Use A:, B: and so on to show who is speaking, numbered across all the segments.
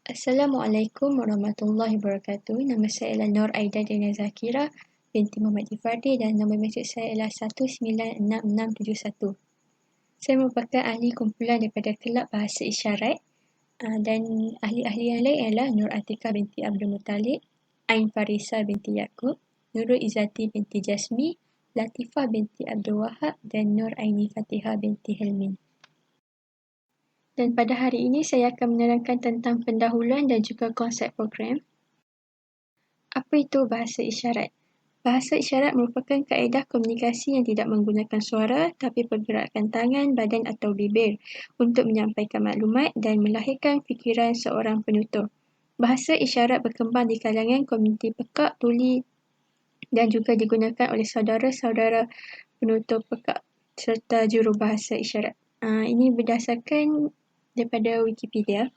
A: Assalamualaikum warahmatullahi wabarakatuh. Nama saya ialah Nur Aida Dina Zakira binti Muhammad Ifardi dan nombor mesej saya ialah 196671. Saya merupakan ahli kumpulan daripada Kelab Bahasa Isyarat dan ahli-ahli yang lain ialah Nur Atika binti Abdul Muttalib, Ain Farisa binti Yaakob, Nurul Izzati binti Jasmi, Latifah binti Abdul Wahab dan Nur Aini Fatihah binti Helmin. Dan pada hari ini saya akan menerangkan tentang pendahuluan dan juga konsep program. Apa itu bahasa isyarat? Bahasa isyarat merupakan kaedah komunikasi yang tidak menggunakan suara tapi pergerakan tangan, badan atau bibir untuk menyampaikan maklumat dan melahirkan fikiran seorang penutur. Bahasa isyarat berkembang di kalangan komuniti pekak, tuli dan juga digunakan oleh saudara-saudara penutur pekak serta jurubahasa isyarat. Ini berdasarkan daripada Wikipedia.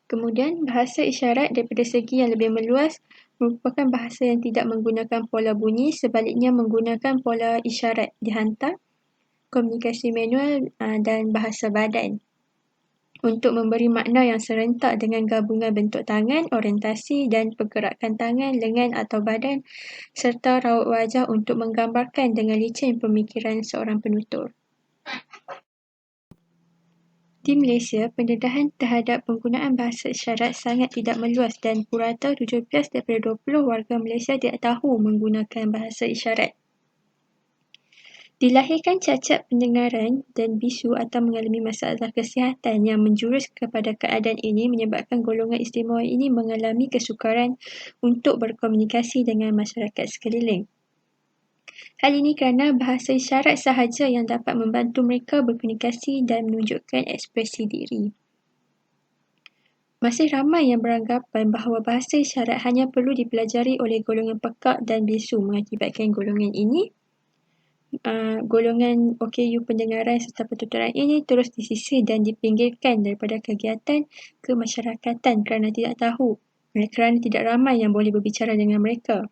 A: Kemudian, bahasa isyarat daripada segi yang lebih meluas merupakan bahasa yang tidak menggunakan pola bunyi, sebaliknya menggunakan pola isyarat dihantar, komunikasi manual dan bahasa badan untuk memberi makna yang serentak dengan gabungan bentuk tangan, orientasi dan pergerakan tangan, lengan atau badan serta raut wajah untuk menggambarkan dengan licin pemikiran seorang penutur. Di Malaysia, pendedahan terhadap penggunaan bahasa isyarat sangat tidak meluas dan purata 17 daripada 20 warga Malaysia tidak tahu menggunakan bahasa isyarat. Dilahirkan cacat pendengaran dan bisu atau mengalami masalah kesihatan yang menjurus kepada keadaan ini menyebabkan golongan istimewa ini mengalami kesukaran untuk berkomunikasi dengan masyarakat sekeliling. Hal ini kerana bahasa isyarat sahaja yang dapat membantu mereka berkomunikasi dan menunjukkan ekspresi diri. Masih ramai yang beranggapan bahawa bahasa isyarat hanya perlu dipelajari oleh golongan pekak dan bisu mengakibatkan golongan ini, golongan OKU pendengaran serta pertuturan ini terus disisir dan dipinggirkan daripada kegiatan kemasyarakatan kerana tidak ramai yang boleh berbicara dengan mereka.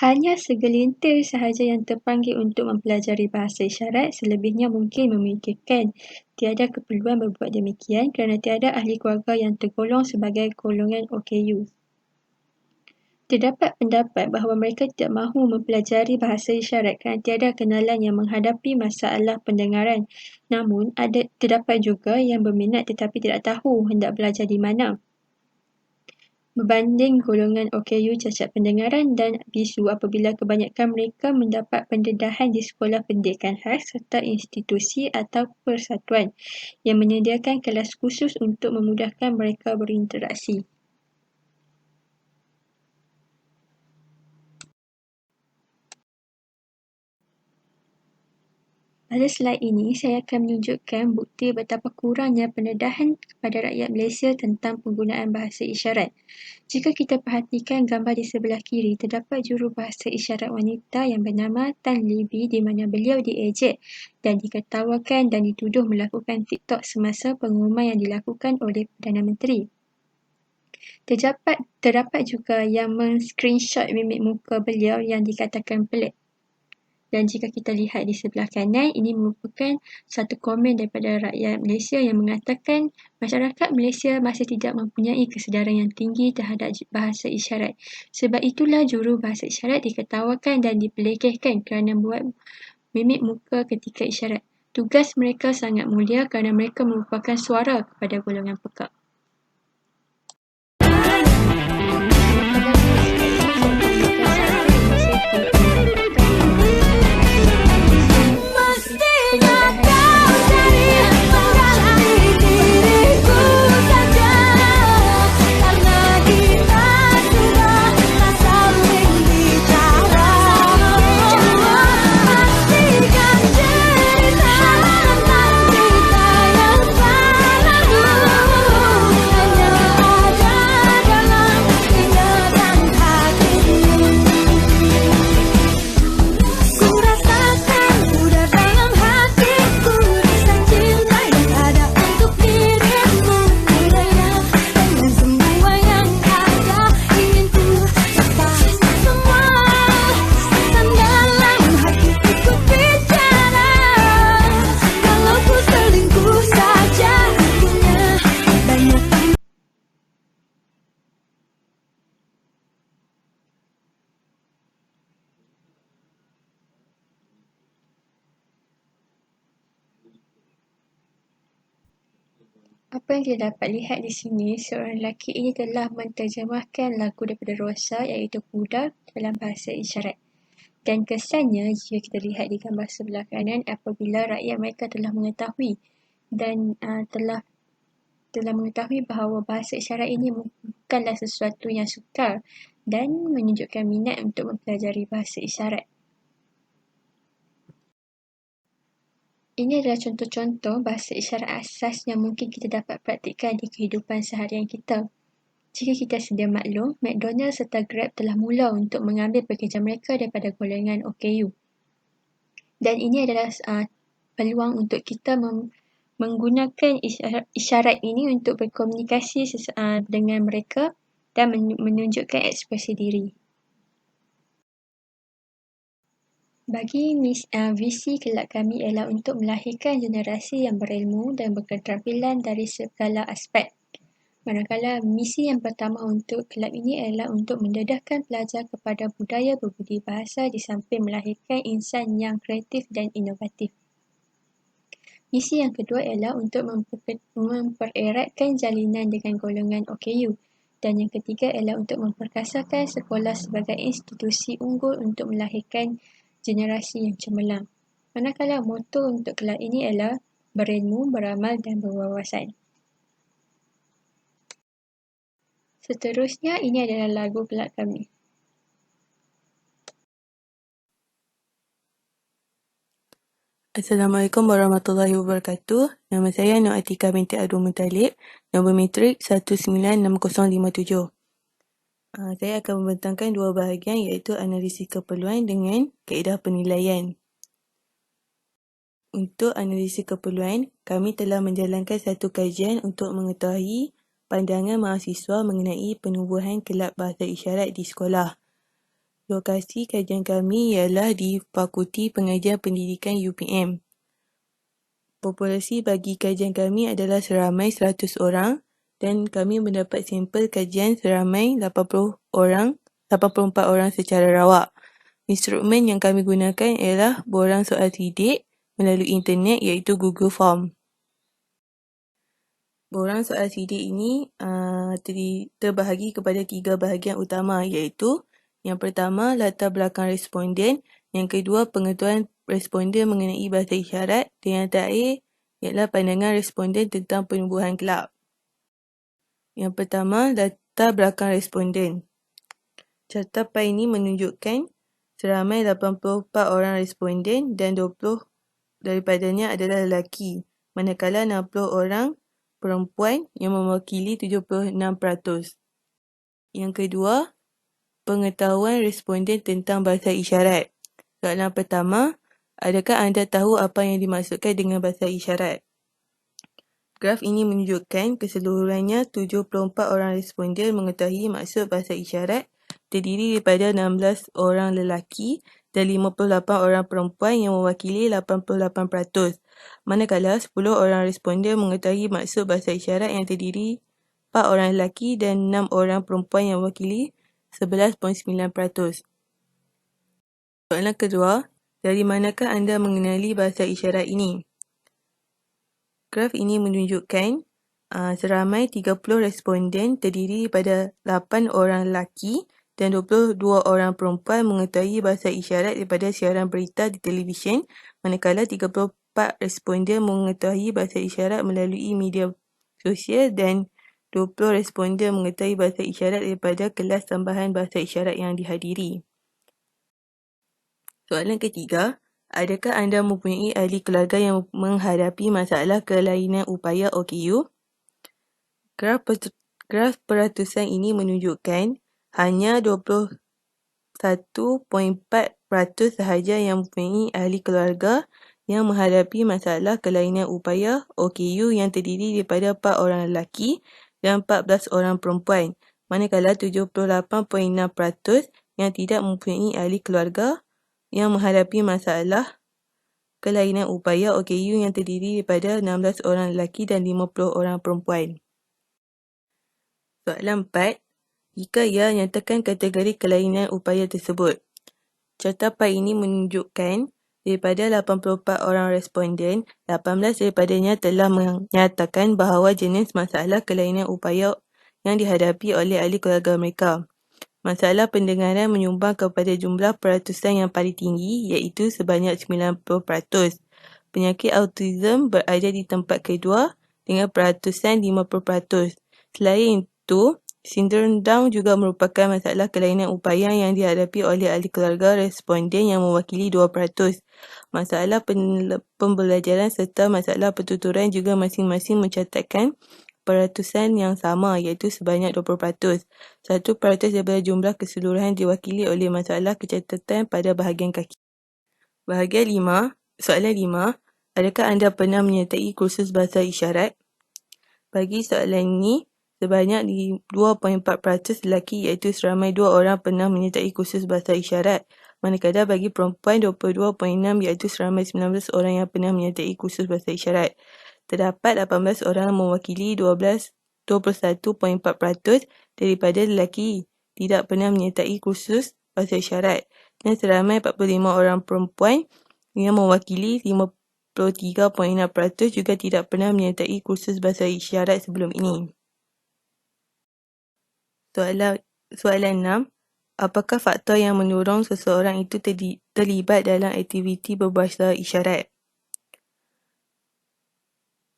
A: Hanya segelintir sahaja yang terpanggil untuk mempelajari bahasa isyarat, selebihnya mungkin memikirkan tiada keperluan berbuat demikian kerana tiada ahli keluarga yang tergolong sebagai golongan OKU. Terdapat pendapat bahawa mereka tidak mahu mempelajari bahasa isyarat kerana tiada kenalan yang menghadapi masalah pendengaran. Namun, terdapat juga yang berminat tetapi tidak tahu hendak belajar di mana. Berbanding golongan OKU cacat pendengaran dan bisu apabila kebanyakan mereka mendapat pendedahan di sekolah pendidikan khas serta institusi atau persatuan yang menyediakan kelas khusus untuk memudahkan mereka berinteraksi. Pada slide ini, saya akan menunjukkan bukti betapa kurangnya pendedahan kepada rakyat Malaysia tentang penggunaan bahasa isyarat. Jika kita perhatikan gambar di sebelah kiri, terdapat jurubahasa isyarat wanita yang bernama Tan Libby di mana beliau diejek dan diketawakan dan dituduh melakukan TikTok semasa pengumuman yang dilakukan oleh Perdana Menteri. Terdapat juga yang men-screenshot mimik muka beliau yang dikatakan pelik. Dan jika kita lihat di sebelah kanan, ini merupakan satu komen daripada rakyat Malaysia yang mengatakan masyarakat Malaysia masih tidak mempunyai kesedaran yang tinggi terhadap bahasa isyarat. Sebab itulah juru bahasa isyarat diketawakan dan dipelekehkan kerana membuat mimik muka ketika isyarat. Tugas mereka sangat mulia kerana mereka merupakan suara kepada golongan pekak. Apa yang kita dapat lihat di sini, seorang lelaki ini telah menterjemahkan lagu daripada Rosa iaitu Kuda dalam bahasa isyarat. Dan kesannya, jika kita lihat di gambar sebelah kanan, apabila rakyat mereka telah mengetahui dan telah mengetahui bahawa bahasa isyarat ini bukanlah sesuatu yang sukar dan menunjukkan minat untuk mempelajari bahasa isyarat. Ini adalah contoh-contoh bahasa isyarat asas yang mungkin kita dapat praktikkan di kehidupan seharian kita. Jika kita sedia maklum, McDonald serta Grab telah mula untuk mengambil pekerja mereka daripada golongan OKU. Dan ini adalah peluang untuk kita menggunakan isyarat ini untuk berkomunikasi dengan mereka dan menunjukkan ekspresi diri. Bagi visi kelab kami ialah untuk melahirkan generasi yang berilmu dan berketerampilan dari segala aspek. Manakala misi yang pertama untuk kelab ini ialah untuk mendedahkan pelajar kepada budaya berbudi bahasa di samping melahirkan insan yang kreatif dan inovatif. Misi yang kedua ialah untuk mempereratkan jalinan dengan golongan OKU. Dan yang ketiga ialah untuk memperkasakan sekolah sebagai institusi unggul untuk melahirkan generasi yang cemerlang. Manakala moto untuk kelab ini ialah berilmu, beramal dan berwawasan. Seterusnya, ini adalah lagu kelab kami.
B: Assalamualaikum warahmatullahi wabarakatuh. Nama saya Nur Atika binti Abdul Muttalib, nombor matrik 196057. Saya akan membentangkan dua bahagian iaitu analisis keperluan dengan kaedah penilaian. Untuk analisis keperluan, kami telah menjalankan satu kajian untuk mengetahui pandangan mahasiswa mengenai penubuhan kelab bahasa isyarat di sekolah. Lokasi kajian kami ialah di Fakulti Pengajian Pendidikan UPM. Populasi bagi kajian kami adalah seramai 100 orang dan kami mendapat sampel kajian seramai 84 orang secara rawak. Instrumen yang kami gunakan ialah borang soal sidik melalui internet iaitu Google Form. Borang soal sidik ini terbahagi kepada 3 bahagian utama iaitu yang pertama latar belakang responden, yang kedua pengetahuan responden mengenai bahasa isyarat dan yang terakhir ialah pandangan responden tentang penubuhan kelab. Yang pertama, latar belakang responden. Catatpan ini menunjukkan seramai 84 orang responden dan 20 daripadanya adalah lelaki, manakala 60 orang perempuan yang mewakili 76%. Yang kedua, pengetahuan responden tentang bahasa isyarat. Soalan pertama, adakah anda tahu apa yang dimaksudkan dengan bahasa isyarat? Graf ini menunjukkan keseluruhannya 74 orang responden mengetahui maksud bahasa isyarat, terdiri daripada 16 orang lelaki dan 58 orang perempuan yang mewakili 88%. Manakala 10 orang responden mengetahui maksud bahasa isyarat yang terdiri 4 orang lelaki dan 6 orang perempuan yang mewakili 11.9%. Soalan kedua, dari manakah anda mengenali bahasa isyarat ini? Graf ini menunjukkan seramai 30 responden terdiri daripada 8 orang lelaki dan 22 orang perempuan mengetahui bahasa isyarat daripada siaran berita di televisyen, manakala 34 responden mengetahui bahasa isyarat melalui media sosial dan 20 responden mengetahui bahasa isyarat daripada kelas tambahan bahasa isyarat yang dihadiri. Soalan ketiga, adakah anda mempunyai ahli keluarga yang menghadapi masalah kelainan upaya OKU? Graf peratusan ini menunjukkan hanya 21.4% sahaja yang mempunyai ahli keluarga yang menghadapi masalah kelainan upaya OKU yang terdiri daripada 4 orang lelaki dan 14 orang perempuan, manakala 78.6% yang tidak mempunyai ahli keluarga yang menghadapi masalah kelainan upaya OKU yang terdiri daripada 16 orang lelaki dan 50 orang perempuan. Soalan 4. Jika ia nyatakan kategori kelainan upaya tersebut. Catatpan ini menunjukkan Daripada 84 orang responden, 18 daripadanya telah menyatakan bahawa jenis masalah kelainan upaya yang dihadapi oleh ahli keluarga mereka. Masalah pendengaran menyumbang kepada jumlah peratusan yang paling tinggi iaitu sebanyak 90%. Penyakit autism berada di tempat kedua dengan peratusan 50%. Selain itu, sindrom Down juga merupakan masalah kelainan upaya yang dihadapi oleh ahli keluarga responden yang mewakili 2%. Masalah pembelajaran serta masalah pertuturan juga masing-masing mencatatkan peratusan yang sama iaitu sebanyak 20%. 1% daripada jumlah keseluruhan diwakili oleh masalah kecacatan pada bahagian kaki. Soalan 5. Adakah anda pernah menyertai kursus bahasa isyarat? Bagi soalan ini, sebanyak 2.4% lelaki iaitu seramai 2 orang pernah menyertai kursus bahasa isyarat. Manakala bagi perempuan 22.6 iaitu seramai 19 orang yang pernah menyertai kursus bahasa isyarat. Terdapat 18 orang mewakili 21.4% daripada lelaki tidak pernah menyertai kursus bahasa isyarat dan seramai 45 orang perempuan yang mewakili 53.6% juga tidak pernah menyertai kursus bahasa isyarat sebelum ini. Soalan 6. Apakah faktor yang mendorong seseorang itu terlibat dalam aktiviti berbahasa isyarat?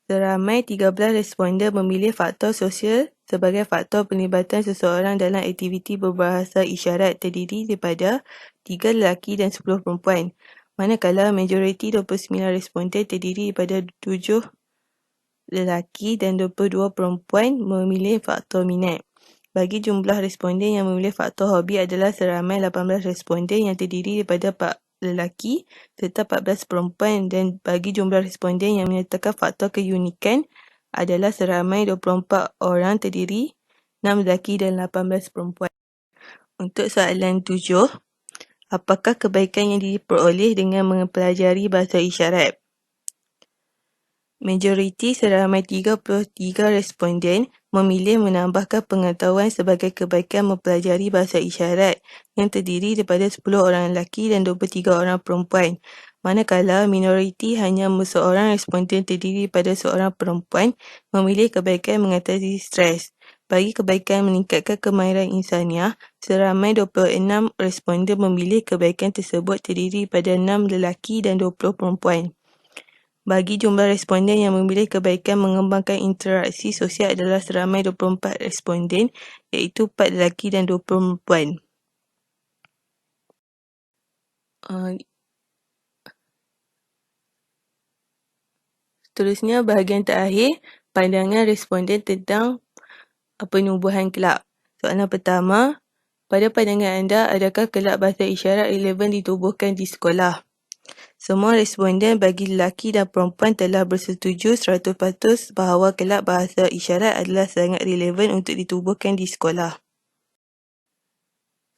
B: Seramai 13 responden memilih faktor sosial sebagai faktor penlibatan seseorang dalam aktiviti berbahasa isyarat terdiri daripada 3 lelaki dan 10 perempuan. Manakala majoriti 29 responden terdiri daripada 7 lelaki dan 22 perempuan memilih faktor minat. Bagi jumlah responden yang memilih faktor hobi adalah seramai 18 responden yang terdiri daripada 4 lelaki serta 14 perempuan dan bagi jumlah responden yang menyertakan faktor keunikan adalah seramai 24 orang terdiri 6 lelaki dan 18 perempuan. Untuk soalan 7, apakah kebaikan yang diperoleh dengan mempelajari bahasa isyarat? Majoriti seramai 33 responden memilih menambahkan pengetahuan sebagai kebaikan mempelajari bahasa isyarat yang terdiri daripada 10 orang lelaki dan 23 orang perempuan. Manakala minoriti hanya seorang responden terdiri daripada seorang perempuan memilih kebaikan mengatasi stres. Bagi kebaikan meningkatkan kemahiran insaniah, seramai 26 responden memilih kebaikan tersebut terdiri daripada 6 lelaki dan 20 perempuan. Bagi jumlah responden yang memilih kebaikan mengembangkan interaksi sosial adalah seramai 24 responden iaitu 4 lelaki dan 2 perempuan. Seterusnya bahagian terakhir, pandangan responden tentang penubuhan kelab. Soalan pertama, pada pandangan anda, adakah kelab bahasa isyarat relevan ditubuhkan di sekolah? Semua responden bagi lelaki dan perempuan telah bersetuju 100% bahawa kelab bahasa isyarat adalah sangat relevan untuk ditubuhkan di sekolah.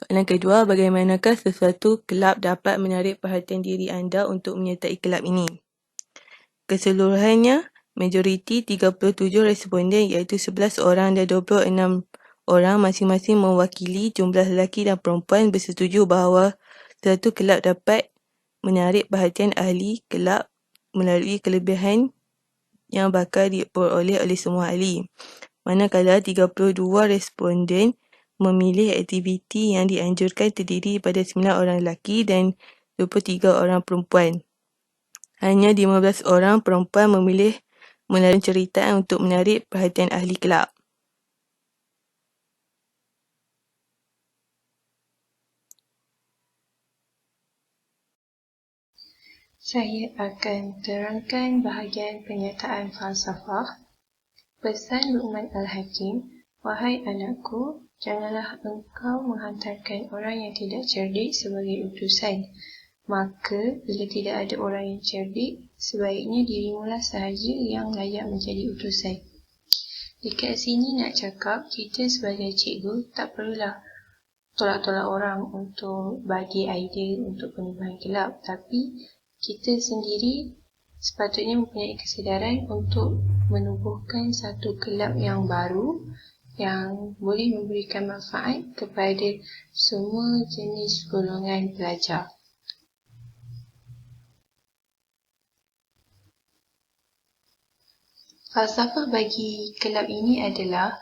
B: Soalan kedua, bagaimanakah sesuatu kelab dapat menarik perhatian diri anda untuk menyertai kelab ini? Keseluruhannya, majoriti 37 responden iaitu 11 orang dan 26 orang masing-masing mewakili jumlah lelaki dan perempuan bersetuju bahawa sesuatu kelab dapat menarik perhatian ahli kelab melalui kelebihan yang bakal diperoleh oleh semua ahli. Manakala 32 responden memilih aktiviti yang dianjurkan terdiri daripada 9 orang lelaki dan 23 orang perempuan. Hanya 15 orang perempuan memilih melalui penceritaan untuk menarik perhatian ahli kelab.
C: Saya akan terangkan bahagian pernyataan falsafah. Pesan Luqman Al-Hakim, wahai anakku, janganlah engkau menghantarkan orang yang tidak cerdik sebagai utusan. Maka, bila tidak ada orang yang cerdik, sebaiknya dirimulah sahaja yang layak menjadi utusan. Dekat sini nak cakap, kita sebagai cikgu tak perlulah tolak-tolak orang untuk bagi idea untuk penubuhan kelab, tapi kita sendiri sepatutnya mempunyai kesedaran untuk menubuhkan satu kelab yang baru yang boleh memberikan manfaat kepada semua jenis golongan pelajar. Falsafah bagi kelab ini adalah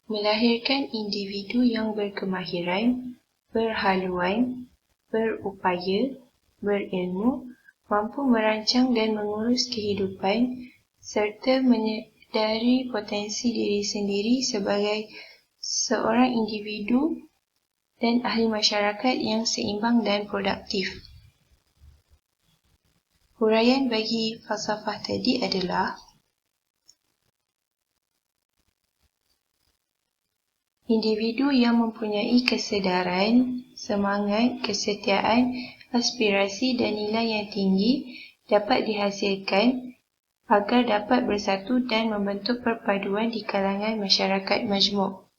C: melahirkan individu yang berkemahiran, berhaluan, berupaya, berilmu, mampu merancang dan mengurus kehidupan, serta menyedari potensi diri sendiri sebagai seorang individu dan ahli masyarakat yang seimbang dan produktif. Huraian bagi falsafah tadi adalah individu yang mempunyai kesedaran, semangat, kesetiaan, aspirasi dan nilai yang tinggi dapat dihasilkan agar dapat bersatu dan membentuk perpaduan di kalangan masyarakat majmuk.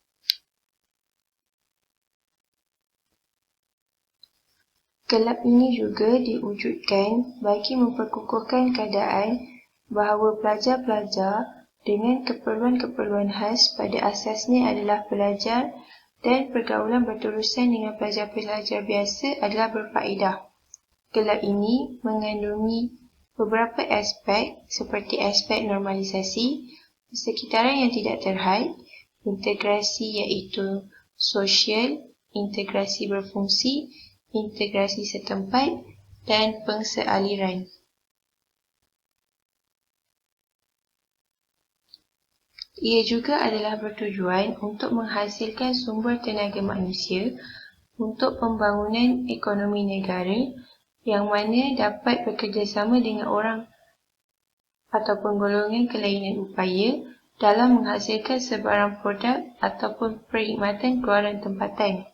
C: Kelab ini juga diwujudkan bagi memperkukuhkan keadaan bahawa pelajar-pelajar dengan keperluan-keperluan khas pada asasnya adalah pelajar dan pergaulan berterusan dengan pelajar-pelajar biasa adalah berfaedah. Kelab ini mengandungi beberapa aspek seperti aspek normalisasi, persekitaran yang tidak terhad, integrasi iaitu sosial, integrasi berfungsi, integrasi setempat, dan pengsealiran. Ia juga adalah bertujuan untuk menghasilkan sumber tenaga manusia untuk pembangunan ekonomi negara yang mana dapat bekerjasama dengan orang ataupun golongan kelainan upaya dalam menghasilkan sebarang produk ataupun perkhidmatan keluaran tempatan.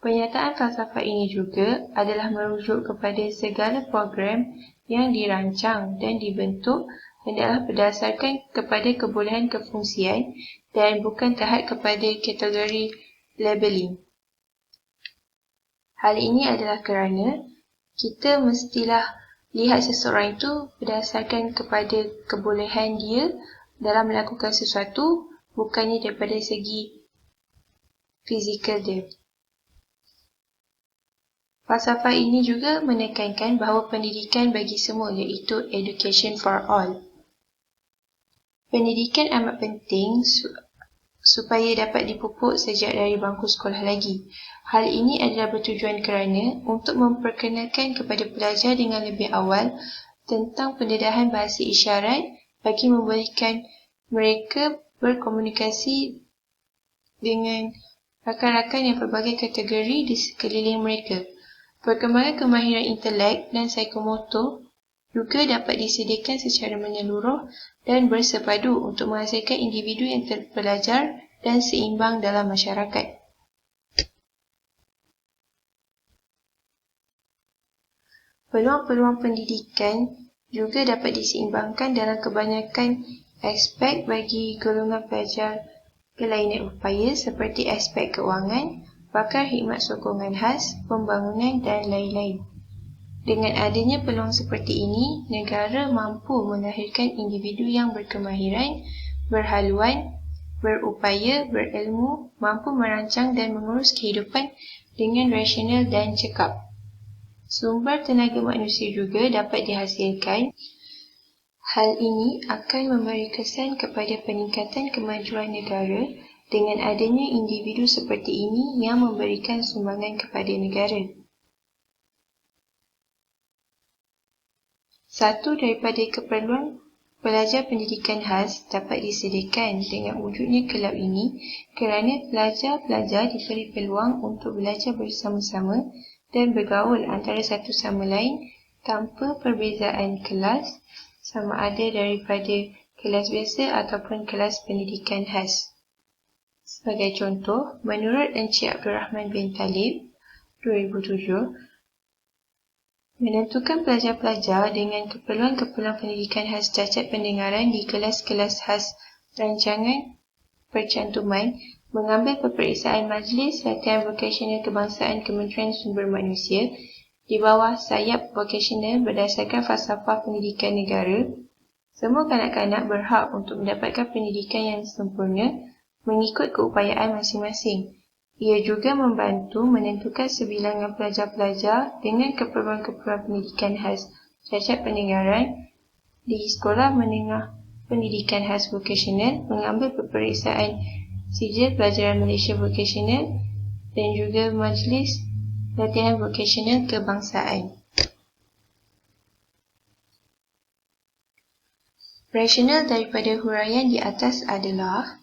C: Pernyataan falsafah ini juga adalah merujuk kepada segala program yang dirancang dan dibentuk adalah berdasarkan kepada kebolehan kefungsian dan bukan terhad kepada kategori labeling. Hal ini adalah kerana kita mestilah lihat seseorang itu berdasarkan kepada kebolehan dia dalam melakukan sesuatu, bukannya daripada segi fizikal dia. Falsafah ini juga menekankan bahawa pendidikan bagi semua iaitu education for all. Pendidikan amat penting supaya dapat dipupuk sejak dari bangku sekolah lagi. Hal ini adalah bertujuan kerana untuk memperkenalkan kepada pelajar dengan lebih awal tentang pendedahan bahasa isyarat bagi membolehkan mereka berkomunikasi dengan rakan-rakan yang pelbagai kategori di sekeliling mereka. Perkembangan kemahiran intelek dan psikomotor juga dapat disediakan secara menyeluruh dan bersepadu untuk menghasilkan individu yang terpelajar dan seimbang dalam masyarakat. Peluang-peluang pendidikan juga dapat diseimbangkan dalam kebanyakan aspek bagi golongan pelajar kelainan upaya seperti aspek keuangan, bakar khidmat sokongan khas, pembangunan dan lain-lain. Dengan adanya peluang seperti ini, negara mampu melahirkan individu yang berkemahiran, berhaluan, berupaya, berilmu, mampu merancang dan mengurus kehidupan dengan rasional dan cekap. Sumber tenaga manusia juga dapat dihasilkan. Hal ini akan memberi kesan kepada peningkatan kemajuan negara dengan adanya individu seperti ini yang memberikan sumbangan kepada negara. Satu daripada keperluan pelajar pendidikan khas dapat disediakan dengan wujudnya kelab ini kerana pelajar-pelajar diberi peluang untuk belajar bersama-sama dan bergaul antara satu sama lain tanpa perbezaan kelas, sama ada daripada kelas biasa ataupun kelas pendidikan khas. Sebagai contoh, menurut Encik Abdul Rahman bin Talib 2007, menentukan pelajar-pelajar dengan keperluan-keperluan pendidikan khas cacat pendengaran di kelas-kelas khas rancangan percantuman mengambil peperiksaan Majlis Latihan Vokasional Kebangsaan Kementerian Sumber Manusia di bawah sayap vokasional berdasarkan falsafah pendidikan negara. Semua kanak-kanak berhak untuk mendapatkan pendidikan yang sempurna mengikut keupayaan masing-masing. Ia juga membantu menentukan sebilangan pelajar-pelajar dengan keperluan-keperluan pendidikan khas cacat pendengaran di sekolah menengah Pendidikan Khas Vokasional mengambil peperiksaan Sijil Pelajaran Malaysia Vokasional dan juga Majlis Latihan Vokasional Kebangsaan. Rasional daripada huraian di atas adalah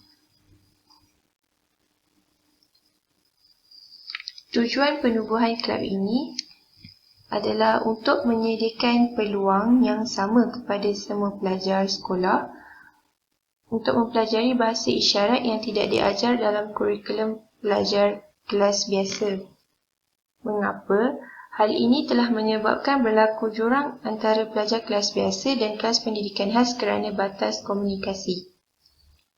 C: tujuan penubuhan kelab ini adalah untuk menyediakan peluang yang sama kepada semua pelajar sekolah untuk mempelajari bahasa isyarat yang tidak diajar dalam kurikulum pelajar kelas biasa. Mengapa? Hal ini telah menyebabkan berlaku jurang antara pelajar kelas biasa dan kelas pendidikan khas kerana batas komunikasi.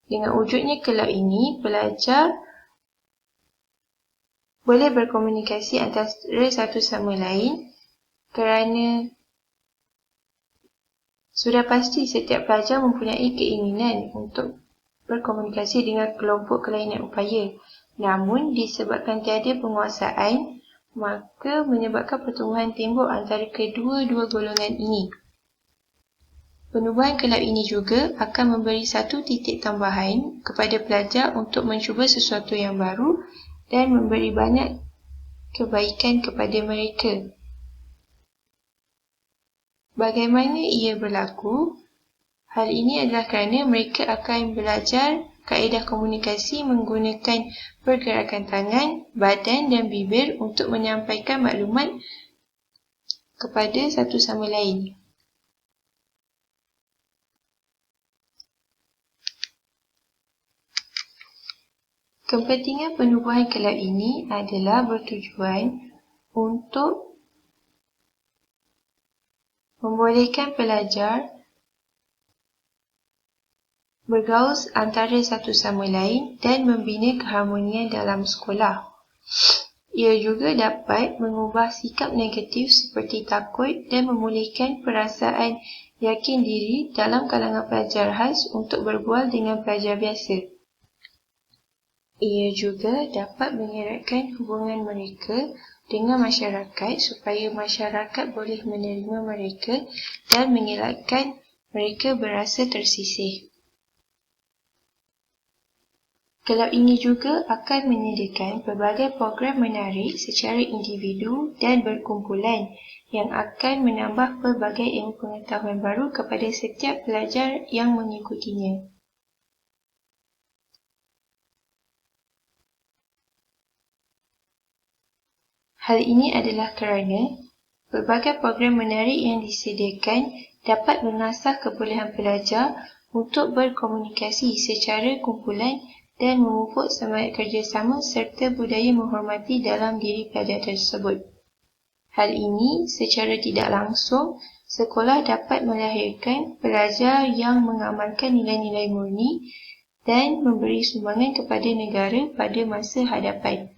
C: Dengan wujudnya kelab ini, pelajar boleh berkomunikasi antara satu sama lain kerana sudah pasti setiap pelajar mempunyai keinginan untuk berkomunikasi dengan kelompok kelainan upaya. Namun, disebabkan tiada penguasaan, maka menyebabkan pertumbuhan tembok antara kedua-dua golongan ini. Penubuhan kelab ini juga akan memberi satu titik tambahan kepada pelajar untuk mencuba sesuatu yang baru dan memberi banyak kebaikan kepada mereka. Bagaimana ia berlaku? Hal ini adalah kerana mereka akan belajar kaedah komunikasi menggunakan pergerakan tangan, badan dan bibir untuk menyampaikan maklumat kepada satu sama lain. Kepentingan penubuhan kelab ini adalah bertujuan untuk membolehkan pelajar bergaul antara satu sama lain dan membina keharmonian dalam sekolah. Ia juga dapat mengubah sikap negatif seperti takut dan memulihkan perasaan yakin diri dalam kalangan pelajar khas untuk berbual dengan pelajar biasa. Ia juga dapat mengeratkan hubungan mereka dengan masyarakat supaya masyarakat boleh menerima mereka dan mengelakkan mereka berasa tersisih. Kelab ini juga akan menyediakan pelbagai program menarik secara individu dan berkumpulan yang akan menambah pelbagai ilmu pengetahuan baru kepada setiap pelajar yang mengikutinya. Hal ini adalah kerana pelbagai program menarik yang disediakan dapat mengasah kebolehan pelajar untuk berkomunikasi secara kumpulan dan memupuk semangat kerjasama serta budaya menghormati dalam diri pelajar tersebut. Hal ini secara tidak langsung, sekolah dapat melahirkan pelajar yang mengamalkan nilai-nilai murni dan memberi sumbangan kepada negara pada masa hadapan.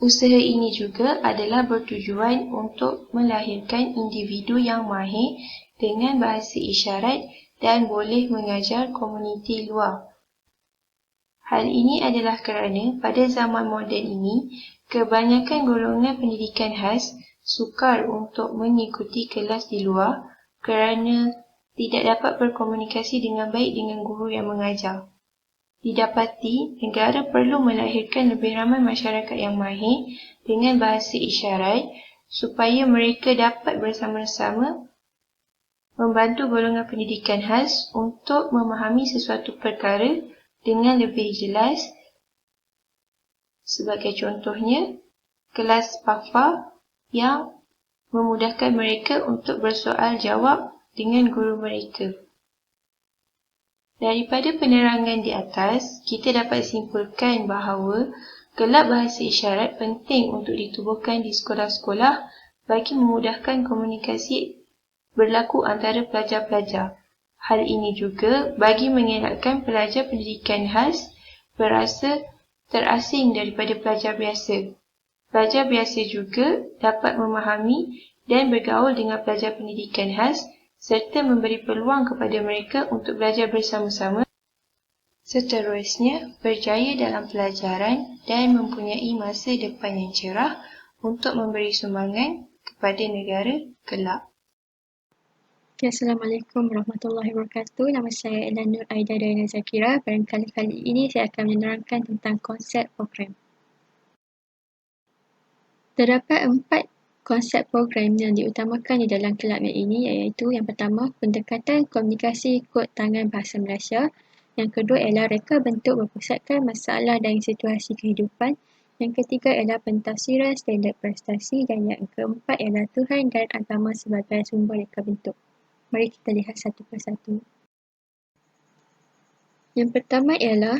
C: Usaha ini juga adalah bertujuan untuk melahirkan individu yang mahir dengan bahasa isyarat dan boleh mengajar komuniti luar. Hal ini adalah kerana pada zaman moden ini, kebanyakan golongan pendidikan khas sukar untuk mengikuti kelas di luar kerana tidak dapat berkomunikasi dengan baik dengan guru yang mengajar. Didapati, negara perlu melahirkan lebih ramai masyarakat yang mahir dengan bahasa isyarat supaya mereka dapat bersama-sama membantu golongan pendidikan khas untuk memahami sesuatu perkara dengan lebih jelas. Sebagai contohnya, kelas PAFA yang memudahkan mereka untuk bersoal jawab dengan guru mereka. Daripada penerangan di atas, kita dapat simpulkan bahawa kelab bahasa isyarat penting untuk ditubuhkan di sekolah-sekolah bagi memudahkan komunikasi berlaku antara pelajar-pelajar. Hal ini juga bagi mengelakkan pelajar pendidikan khas berasa terasing daripada pelajar biasa. Pelajar biasa juga dapat memahami dan bergaul dengan pelajar pendidikan khas serta memberi peluang kepada mereka untuk belajar bersama-sama, seterusnya berjaya dalam pelajaran dan mempunyai masa depan yang cerah untuk memberi sumbangan kepada negara kelak.
A: Assalamualaikum warahmatullahi wabarakatuh. Nama saya adalah Nur Aida Dayana Zakira. Barangkali kali ini saya akan menerangkan tentang konsep program. Terdapat 4 konsep program yang diutamakan di dalam kelab ini, iaitu yang pertama, pendekatan komunikasi kod tangan bahasa Malaysia. Yang kedua ialah reka bentuk berpusatkan masalah dan situasi kehidupan. Yang ketiga ialah pentafsiran standard prestasi. Dan yang keempat ialah Tuhan dan agama sebagai sumber reka bentuk. Mari kita lihat satu persatu. Yang pertama ialah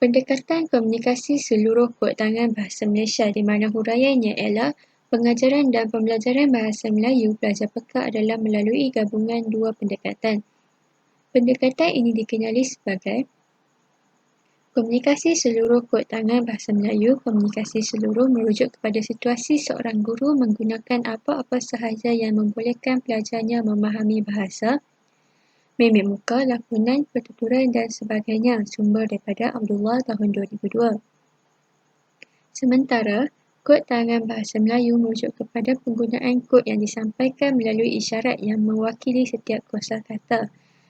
A: pendekatan komunikasi seluruh kod tangan bahasa Malaysia, di mana huraiannya ialah pengajaran dan pembelajaran bahasa Melayu pelajar peka adalah melalui gabungan dua pendekatan. Pendekatan ini dikenali sebagai komunikasi seluruh kod tangan bahasa Melayu. Komunikasi seluruh merujuk kepada situasi seorang guru menggunakan apa-apa sahaja yang membolehkan pelajarnya memahami bahasa, mimik muka, lakonan, pertuturan dan sebagainya. Sumber daripada Abdullah tahun 2002. Sementara, kod tangan bahasa Melayu merujuk kepada penggunaan kod yang disampaikan melalui isyarat yang mewakili setiap kosakata.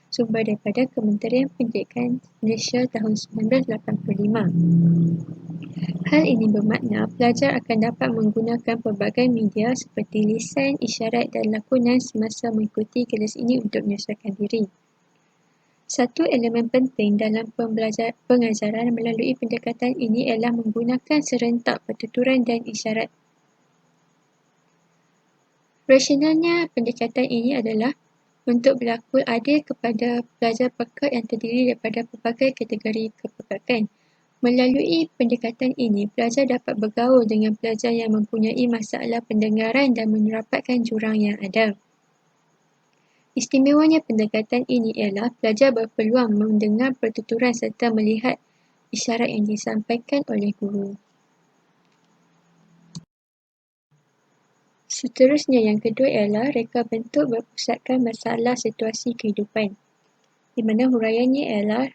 A: Sumber daripada Kementerian Pendidikan Malaysia tahun 1985. Hal ini bermakna pelajar akan dapat menggunakan pelbagai media seperti lisan, isyarat dan lakonan semasa mengikuti kelas ini untuk menyesuaikan diri. Satu elemen penting dalam pengajaran melalui pendekatan ini ialah menggunakan serentak pertuturan dan isyarat. Rasionalnya pendekatan ini adalah untuk berlaku adil kepada pelajar pekat yang terdiri daripada pelbagai kategori kepekakan. Melalui pendekatan ini, pelajar dapat bergaul dengan pelajar yang mempunyai masalah pendengaran dan merapatkan jurang yang ada. Istimewanya pendekatan ini ialah pelajar berpeluang mendengar pertuturan serta melihat isyarat yang disampaikan oleh guru. Seterusnya yang kedua ialah reka bentuk berpusatkan masalah situasi kehidupan, di mana huraiannya ialah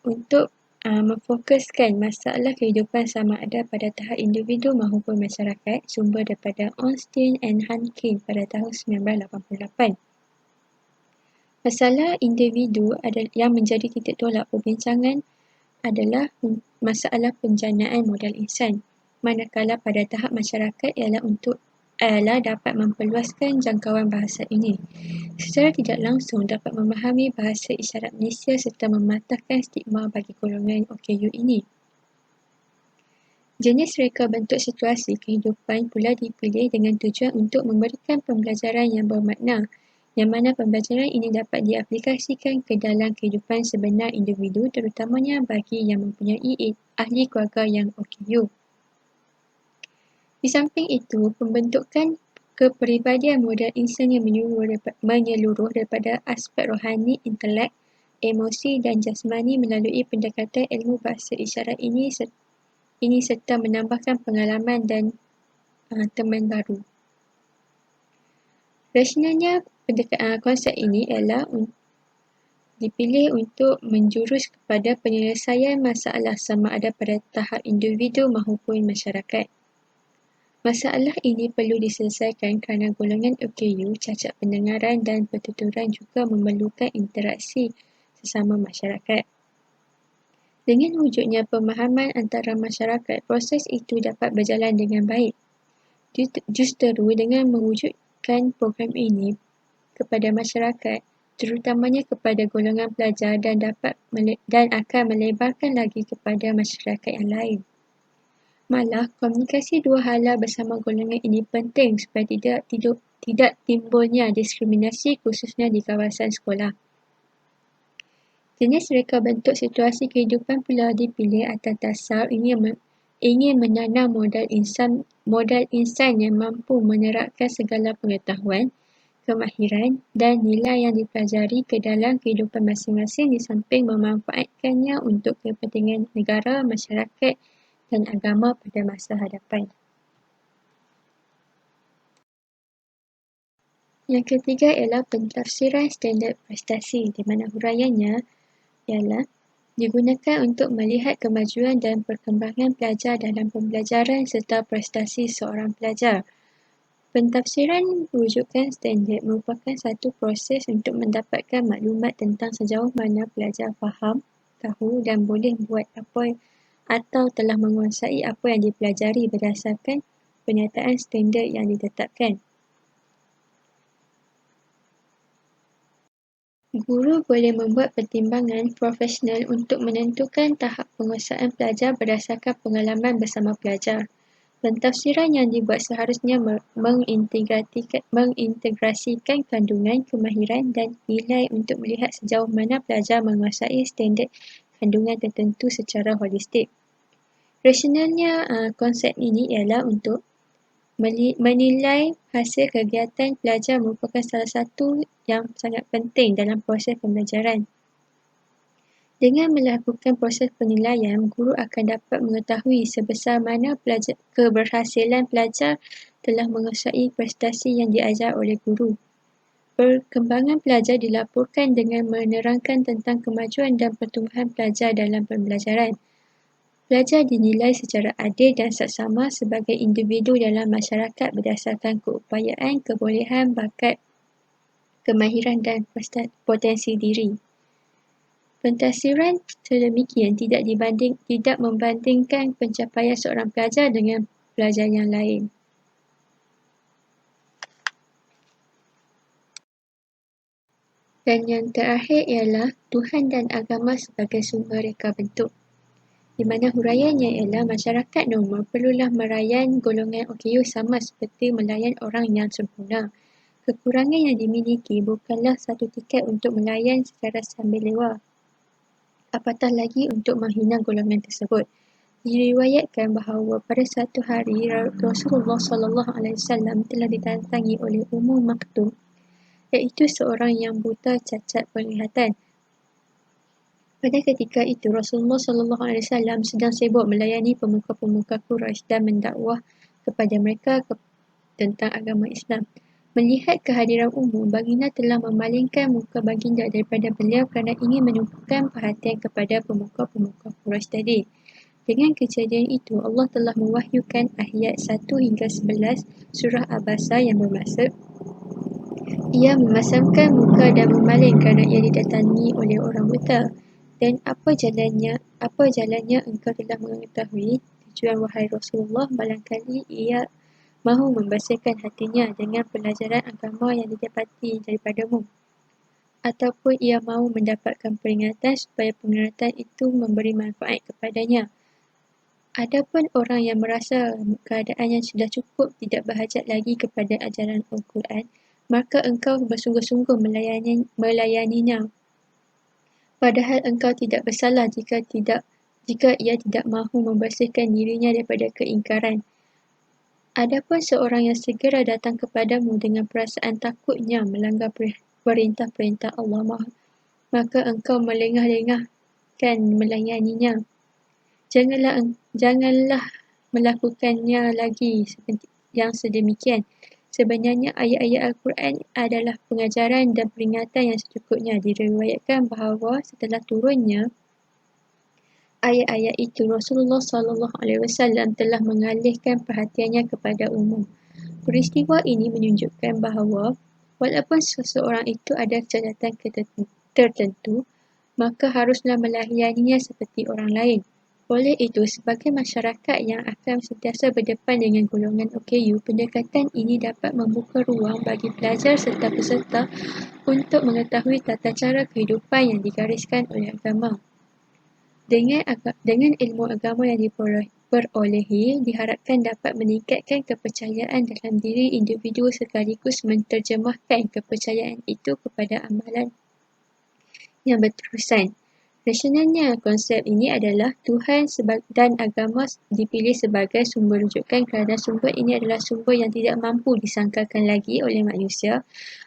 A: untuk memfokuskan masalah kehidupan sama ada pada tahap individu maupun masyarakat. Sumber daripada Ornstein and Hankin pada tahun 1988. Masalah individu yang menjadi titik tolak perbincangan adalah masalah penjanaan modal insan, manakala pada tahap masyarakat ialah dapat memperluaskan jangkauan bahasa ini. Secara tidak langsung dapat memahami bahasa isyarat Malaysia serta mematahkan stigma bagi golongan OKU ini. Jenis reka bentuk situasi kehidupan pula dipilih dengan tujuan untuk memberikan pembelajaran yang bermakna, yang mana pembelajaran ini dapat diaplikasikan ke dalam kehidupan sebenar individu, terutamanya bagi yang mempunyai ahli keluarga yang OKU. Di samping itu, pembentukan kepribadian modal insan yang menyeluruh daripada aspek rohani, intelek, emosi dan jasmani melalui pendekatan ilmu bahasa isyarat ini serta menambahkan pengalaman dan teman baru. Rasionalnya konsep ini ialah dipilih untuk menjurus kepada penyelesaian masalah sama ada pada tahap individu maupun masyarakat. Masalah ini perlu diselesaikan kerana golongan OKU, cacat pendengaran dan pertuturan juga memerlukan interaksi sesama masyarakat. Dengan wujudnya pemahaman antara masyarakat, proses itu dapat berjalan dengan baik. Justeru dengan mewujudkan program ini kepada masyarakat, terutamanya kepada golongan pelajar dan akan melebarkan lagi kepada masyarakat yang lain. Malah, komunikasi dua hala bersama golongan ini penting supaya tidak timbulnya diskriminasi khususnya di kawasan sekolah. Jenis reka bentuk situasi kehidupan pula dipilih atas dasar ingin menanam modal insan yang mampu menerapkan segala pengetahuan, kemahiran dan nilai yang dipelajari ke dalam kehidupan masing-masing di samping memanfaatkannya untuk kepentingan negara, masyarakat dan agama pada masa hadapan. Yang ketiga ialah pentafsiran standard prestasi, di mana huraiannya ialah digunakan untuk melihat kemajuan dan perkembangan pelajar dalam pembelajaran serta prestasi seorang pelajar. Pentafsiran rujukan standard merupakan satu proses untuk mendapatkan maklumat tentang sejauh mana pelajar faham, tahu dan boleh buat apa atau telah menguasai apa yang dipelajari berdasarkan penyataan standard yang ditetapkan. Guru boleh membuat pertimbangan profesional untuk menentukan tahap penguasaan pelajar berdasarkan pengalaman bersama pelajar. Pentafsiran yang dibuat seharusnya mengintegrasikan kandungan, kemahiran dan nilai untuk melihat sejauh mana pelajar menguasai standard kandungan tertentu secara holistik. Rasionalnya konsep ini ialah untuk menilai hasil kegiatan pelajar merupakan salah satu yang sangat penting dalam proses pembelajaran. Dengan melakukan proses penilaian, guru akan dapat mengetahui sebesar mana keberhasilan pelajar telah menguasai prestasi yang diajar oleh guru. Perkembangan pelajar dilaporkan dengan menerangkan tentang kemajuan dan pertumbuhan pelajar dalam pembelajaran. Pelajar dinilai secara adil dan saksama sebagai individu dalam masyarakat berdasarkan keupayaan, kebolehan, bakat, kemahiran dan potensi diri. Pentafsiran sedemikian tidak membandingkan pencapaian seorang pelajar dengan pelajar yang lain. Dan yang terakhir ialah Tuhan dan agama sebagai sumber reka bentuk, di mana huraiannya ialah masyarakat normal perlulah merayan golongan OKU sama seperti melayan orang yang sempurna. Kekurangan yang dimiliki bukanlah satu tiket untuk melayan secara sambil lewat. Apatah lagi untuk menghina golongan tersebut. Diriwayatkan bahawa pada satu hari Rasulullah SAW telah didatangi oleh Ummu Maktum, iaitu seorang yang buta cacat penglihatan. Pada ketika itu Rasulullah SAW sedang sibuk melayani pemuka-pemuka Quraisy dan mendakwah kepada mereka tentang agama Islam. Melihat kehadiran Ummu, baginda telah memalingkan muka baginda daripada beliau kerana ingin menumpukan perhatian kepada pemuka-pemuka Quraisy tadi. Dengan kejadian itu, Allah telah mewahyukan ayat 1 hingga 11 surah Abasa yang bermaksud, ia memasangkan muka dan memaling kerana ia didatangi oleh orang buta. Dan apa jalannya engkau telah mengetahui tujuan wahai Rasulullah, barangkali ia mahu membersihkan hatinya dengan pelajaran agama yang didapati daripadamu, ataupun ia mahu mendapatkan peringatan supaya peringatan itu memberi manfaat kepadanya. Adapun orang yang merasa keadaannya sudah cukup, tidak berhajat lagi kepada ajaran Al-Quran, maka engkau bersungguh-sungguh melayaninya. Padahal engkau tidak bersalah jika ia tidak mahu membersihkan dirinya daripada keingkaran. Adapun seorang yang segera datang kepadamu dengan perasaan takutnya melanggar perintah-perintah Allah, maka engkau melengah-lengahkan melayaninya. Janganlah melakukannya lagi seperti yang sedemikian. Sebenarnya ayat-ayat Al-Quran adalah pengajaran dan peringatan yang secukupnya. Diriwayatkan bahawa setelah turunnya ayat-ayat itu, Rasulullah SAW telah mengalihkan perhatiannya kepada umum. Peristiwa ini menunjukkan bahawa walaupun seseorang itu ada catatan tertentu, maka haruslah melayaninya seperti orang lain. Oleh itu, sebagai masyarakat yang akan sentiasa berdepan dengan golongan OKU, pendekatan ini dapat membuka ruang bagi pelajar serta peserta untuk mengetahui tata cara kehidupan yang digariskan oleh agama. Dengan ilmu agama yang diperolehi, diharapkan dapat meningkatkan kepercayaan dalam diri individu sekaligus menterjemahkan kepercayaan itu kepada amalan yang berterusan. Rasionalnya, konsep ini adalah Tuhan dan agama dipilih sebagai sumber rujukan kerana sumber ini adalah sumber yang tidak mampu disangkalkan lagi oleh manusia,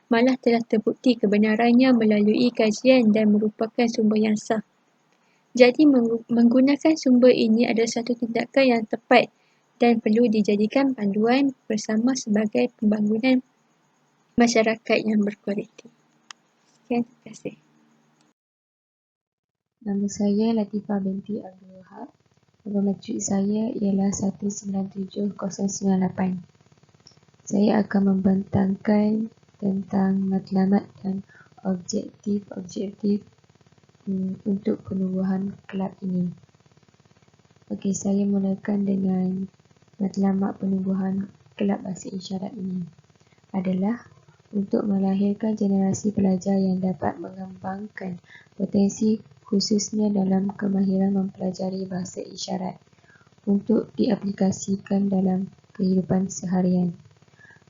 A: malah telah terbukti kebenarannya melalui kajian dan merupakan sumber yang sah. Jadi menggunakan sumber ini adalah satu tindakan yang tepat dan perlu dijadikan panduan bersama sebagai pembangunan masyarakat yang berkualiti. Sekian, terima kasih.
D: Nama saya Latifah binti Abdul Wahab. Nombor matriku saya ialah 197-098. Saya akan membentangkan tentang matlamat dan objektif-objektif untuk penubuhan kelab ini. Okey, saya mulakan dengan matlamat penubuhan kelab bahasa isyarat ini adalah untuk melahirkan generasi pelajar yang dapat mengembangkan potensi khususnya dalam kemahiran mempelajari bahasa isyarat untuk diaplikasikan dalam kehidupan seharian.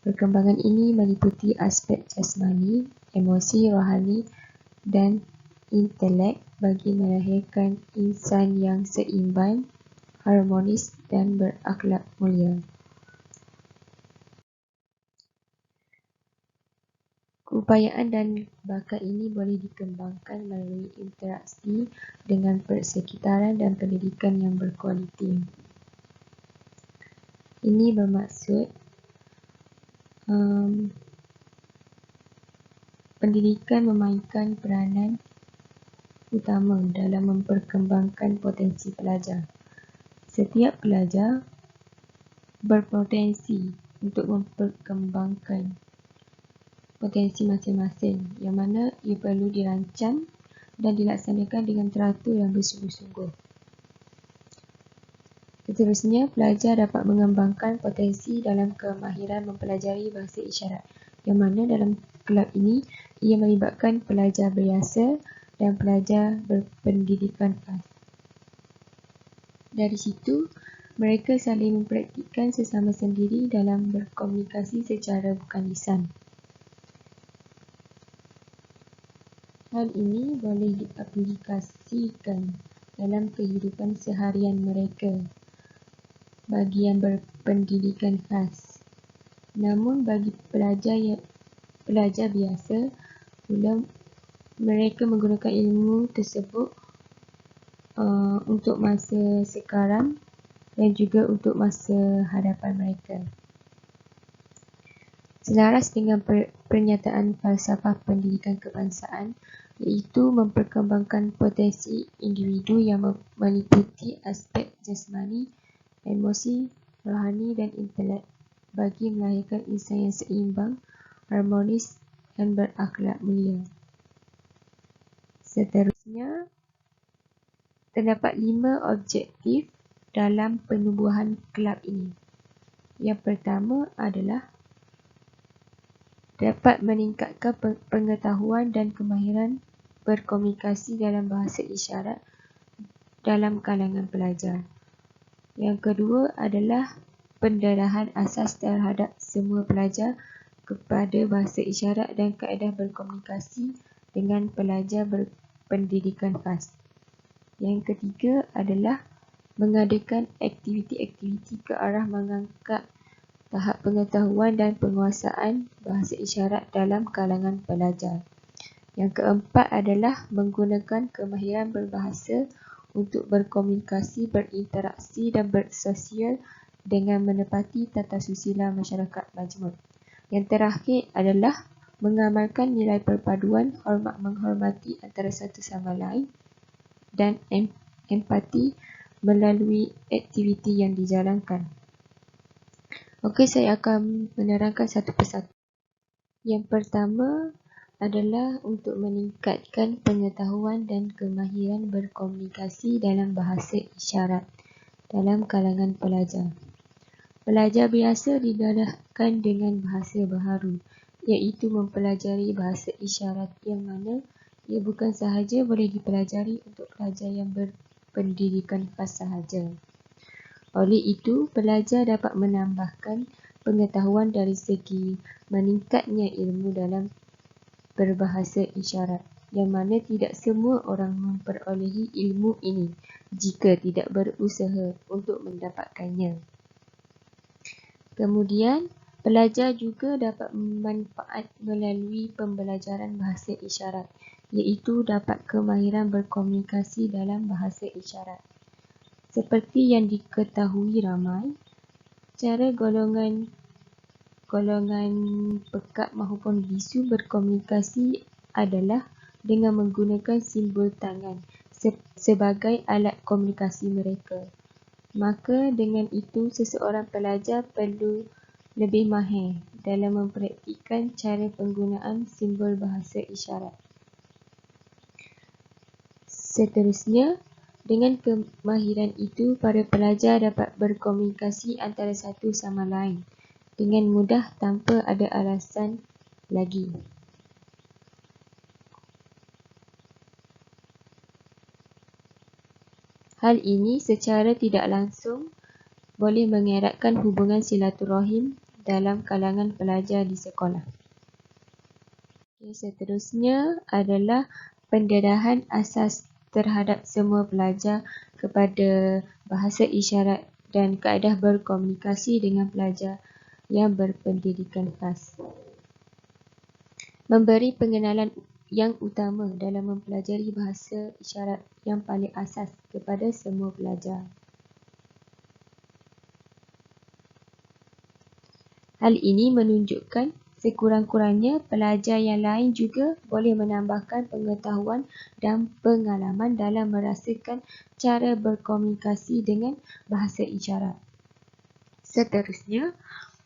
D: Perkembangan ini meliputi aspek jasmani, emosi, rohani dan intelek bagi melahirkan insan yang seimbang, harmonis dan berakhlak mulia. Keupayaan dan bakat ini boleh dikembangkan melalui interaksi dengan persekitaran dan pendidikan yang berkualiti. Ini bermaksud pendidikan memainkan peranan utama dalam memperkembangkan potensi pelajar. Setiap pelajar berpotensi untuk memperkembangkan potensi masing-masing yang mana ia perlu dirancang dan dilaksanakan dengan teratur dan bersungguh-sungguh. Seterusnya, pelajar dapat mengembangkan potensi dalam kemahiran mempelajari bahasa isyarat yang mana dalam kelab ini ia melibatkan pelajar biasa dan pelajar berpendidikan khas. Dari situ, mereka saling mempraktikkan sesama sendiri dalam berkomunikasi secara bukan lisan. Hal ini boleh diaplikasikan dalam kehidupan seharian mereka bagi yang berpendidikan khas. Namun bagi pelajar biasa pula, mereka menggunakan ilmu tersebut untuk masa sekarang dan juga untuk masa hadapan mereka. Selaras dengan pernyataan falsafah pendidikan kebangsaan, iaitu memperkembangkan potensi individu yang meliputi aspek jasmani, emosi, rohani dan intelek bagi melahirkan insan yang seimbang, harmonis dan berakhlak mulia. Seterusnya, terdapat 5 objektif dalam penubuhan kelab ini. Yang pertama adalah dapat meningkatkan pengetahuan dan kemahiran berkomunikasi dalam bahasa isyarat dalam kalangan pelajar. Yang kedua adalah pendarahan asas terhadap semua pelajar kepada bahasa isyarat dan kaedah berkomunikasi dengan pelajar berpendidikan khas. Yang ketiga adalah mengadakan aktiviti-aktiviti ke arah mengangkat tahap pengetahuan dan penguasaan bahasa isyarat dalam kalangan pelajar. Yang keempat adalah menggunakan kemahiran berbahasa untuk berkomunikasi, berinteraksi dan bersosial dengan menepati tata susila masyarakat majmuk. Yang terakhir adalah mengamalkan nilai perpaduan, hormat menghormati antara satu sama lain dan empati melalui aktiviti yang dijalankan. Okey, saya akan menerangkan satu persatu. Yang pertama adalah untuk meningkatkan pengetahuan dan kemahiran berkomunikasi dalam bahasa isyarat dalam kalangan pelajar. Pelajar biasa didedahkan dengan bahasa baharu, iaitu mempelajari bahasa isyarat yang mana ia bukan sahaja boleh dipelajari untuk pelajar yang berpendidikan khas sahaja. Oleh itu, pelajar dapat menambahkan pengetahuan dari segi meningkatnya ilmu dalam berbahasa isyarat, yang mana tidak semua orang memperolehi ilmu ini jika tidak berusaha untuk mendapatkannya. Kemudian, pelajar juga dapat manfaat melalui pembelajaran bahasa isyarat, iaitu dapat kemahiran berkomunikasi dalam bahasa isyarat. Seperti yang diketahui ramai, cara golongan pekat maupun bisu berkomunikasi adalah dengan menggunakan simbol tangan sebagai alat komunikasi mereka. Maka dengan itu seseorang pelajar perlu lebih mahir dalam mempraktikkan cara penggunaan simbol bahasa isyarat. Seterusnya, dengan kemahiran itu, para pelajar dapat berkomunikasi antara satu sama lain dengan mudah tanpa ada alasan lagi. Hal ini secara tidak langsung boleh mengeratkan hubungan silaturahim dalam kalangan pelajar di sekolah. Seterusnya adalah pendedahan asas terhadap semua pelajar kepada bahasa isyarat dan kaedah berkomunikasi dengan pelajar yang berpendidikan khas. Memberi pengenalan yang utama dalam mempelajari bahasa isyarat yang paling asas kepada semua pelajar. Hal ini menunjukkan sekurang-kurangnya pelajar yang lain juga boleh menambahkan pengetahuan dan pengalaman dalam merasakan cara berkomunikasi dengan bahasa isyarat. Seterusnya,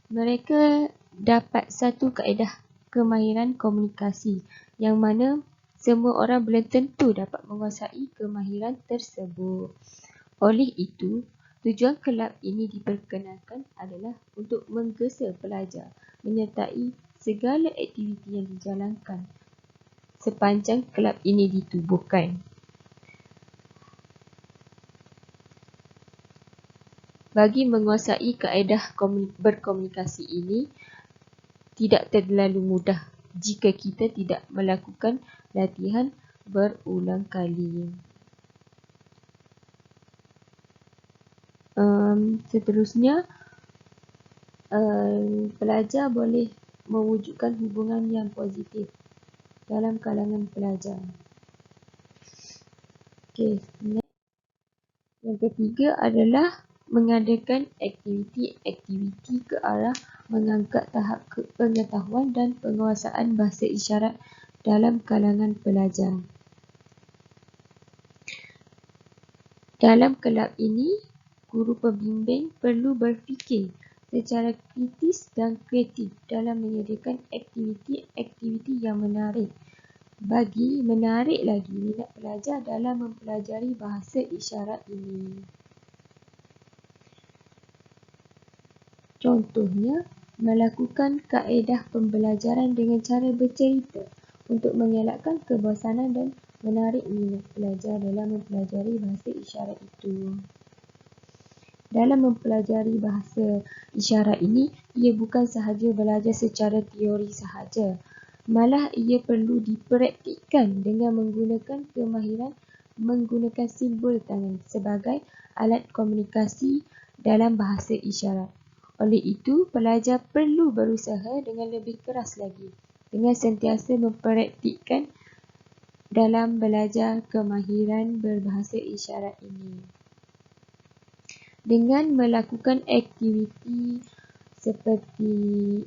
D: mereka dapat satu kaedah kemahiran komunikasi yang mana semua orang belum tentu dapat menguasai kemahiran tersebut. Oleh itu, tujuan kelab ini diperkenalkan adalah untuk menggesa pelajar menyertai segala aktiviti yang dijalankan sepanjang kelab ini ditubuhkan. Bagi menguasai kaedah berkomunikasi ini, tidak terlalu mudah jika kita tidak melakukan latihan berulang kali. Seterusnya, pelajar boleh mewujudkan hubungan yang positif dalam kalangan pelajar. Yang ketiga adalah mengadakan aktiviti-aktiviti ke arah mengangkat tahap pengetahuan dan penguasaan bahasa isyarat dalam kalangan pelajar. Dalam kelab ini, guru pembimbing perlu berfikir secara kritis dan kreatif dalam menyediakan aktiviti-aktiviti yang menarik bagi menarik lagi minat pelajar dalam mempelajari bahasa isyarat ini. Contohnya, melakukan kaedah pembelajaran dengan cara bercerita untuk mengelakkan kebosanan dan menarik minat pelajar dalam mempelajari bahasa isyarat itu. Dalam mempelajari bahasa isyarat ini, ia bukan sahaja belajar secara teori sahaja, malah ia perlu dipraktikkan dengan menggunakan kemahiran menggunakan simbol tangan sebagai alat komunikasi dalam bahasa isyarat. Oleh itu, pelajar perlu berusaha dengan lebih keras lagi dengan sentiasa mempraktikkan dalam belajar kemahiran berbahasa isyarat ini. Dengan melakukan aktiviti seperti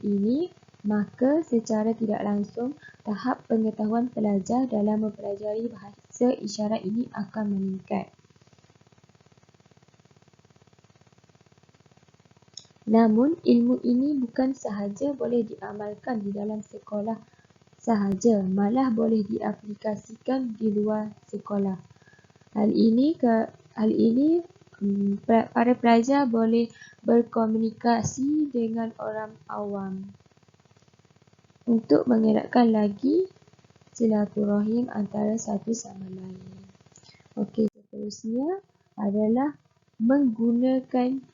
D: ini, maka secara tidak langsung tahap pengetahuan pelajar dalam mempelajari bahasa isyarat ini akan meningkat. Namun, ilmu ini bukan sahaja boleh diamalkan di dalam sekolah sahaja, malah boleh diaplikasikan di luar sekolah. Hal ini para pelajar boleh berkomunikasi dengan orang awam untuk mengeratkan lagi silaturahim antara satu sama lain. Okey, seterusnya adalah menggunakan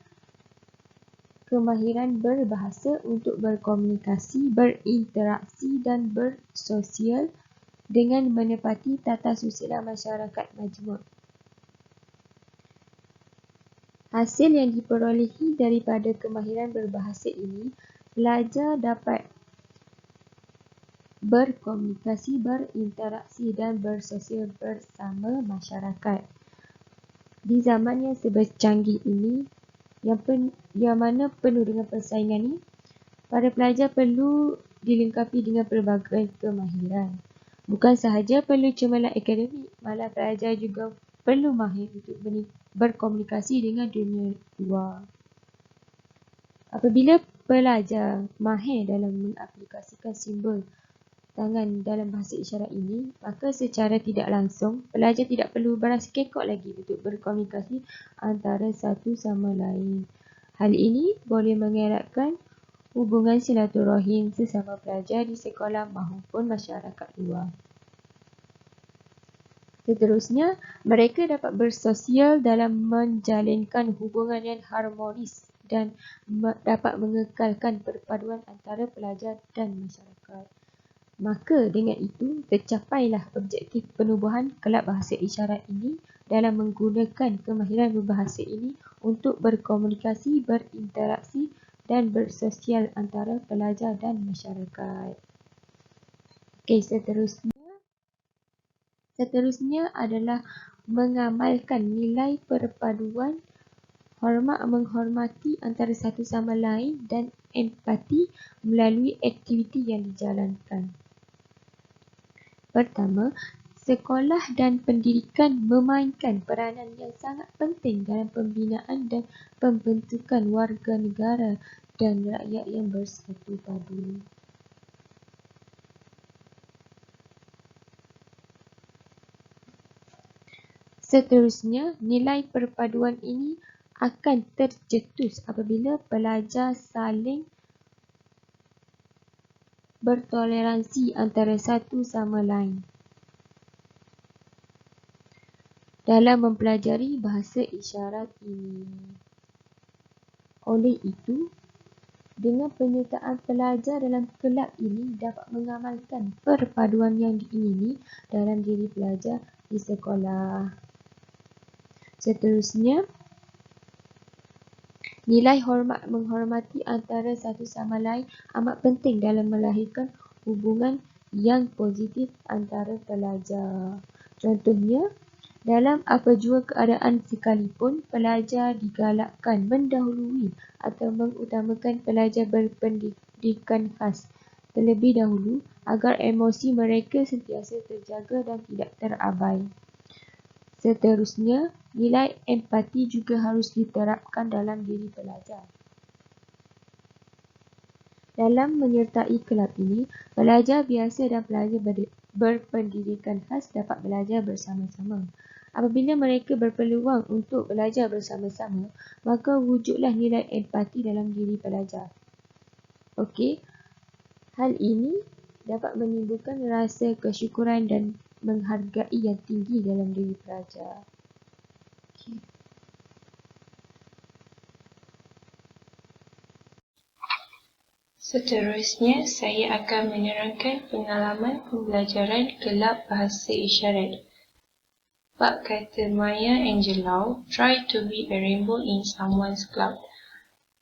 D: kemahiran berbahasa untuk berkomunikasi, berinteraksi dan bersosial dengan menepati tata susila masyarakat majmuk. Hasil yang diperolehi daripada kemahiran berbahasa ini, pelajar dapat berkomunikasi, berinteraksi dan bersosial bersama masyarakat. Di zaman yang serba canggih ini, yang mana penuh dengan persaingan ini, para pelajar perlu dilengkapi dengan pelbagai kemahiran. Bukan sahaja perlu cemerlang akademik, malah pelajar juga perlu mahir untuk berkomunikasi dengan dunia luar. Apabila pelajar mahir dalam mengaplikasikan simbol tangan dalam bahasa isyarat ini, maka secara tidak langsung, pelajar tidak perlu berasa kekok lagi untuk berkomunikasi antara satu sama lain. Hal ini boleh mengeratkan hubungan silaturahim sesama pelajar di sekolah maupun masyarakat luar. Seterusnya, mereka dapat bersosial dalam menjalinkan hubungan yang harmonis dan dapat mengekalkan perpaduan antara pelajar dan masyarakat. Maka dengan itu, tercapailah objektif penubuhan kelab bahasa isyarat ini dalam menggunakan kemahiran berbahasa ini untuk berkomunikasi, berinteraksi dan bersosial antara pelajar dan masyarakat. Okey, seterusnya adalah mengamalkan nilai perpaduan, hormat menghormati antara satu sama lain dan empati melalui aktiviti yang dijalankan. Pertama, sekolah dan pendidikan memainkan peranan yang sangat penting dalam pembinaan dan pembentukan warga negara dan rakyat yang bersatu padu. Seterusnya, nilai perpaduan ini akan tercetus apabila pelajar saling bertoleransi antara satu sama lain dalam mempelajari bahasa isyarat ini. Oleh itu, dengan penyertaan pelajar dalam kelab ini dapat mengamalkan perpaduan yang diingini dalam diri pelajar di sekolah. Seterusnya, nilai hormat menghormati antara satu sama lain amat penting dalam melahirkan hubungan yang positif antara pelajar. Contohnya, dalam apa jua keadaan sekalipun, pelajar digalakkan mendahului atau mengutamakan pelajar berpendidikan khas terlebih dahulu agar emosi mereka sentiasa terjaga dan tidak terabai. Seterusnya, nilai empati juga harus diterapkan dalam diri pelajar. Dalam menyertai kelab ini, pelajar biasa dan pelajar berpendidikan khas dapat belajar bersama-sama. Apabila mereka berpeluang untuk belajar bersama-sama, maka wujudlah nilai empati dalam diri pelajar. Okey, hal ini dapat menimbulkan rasa kesyukuran dan menghargai yang tinggi dalam diri pelajar. Okay.
C: Seterusnya, saya akan menerangkan pengalaman pembelajaran kelab bahasa isyarat. Bab kata Maya Angelou, try to be a rainbow in someone's cloud.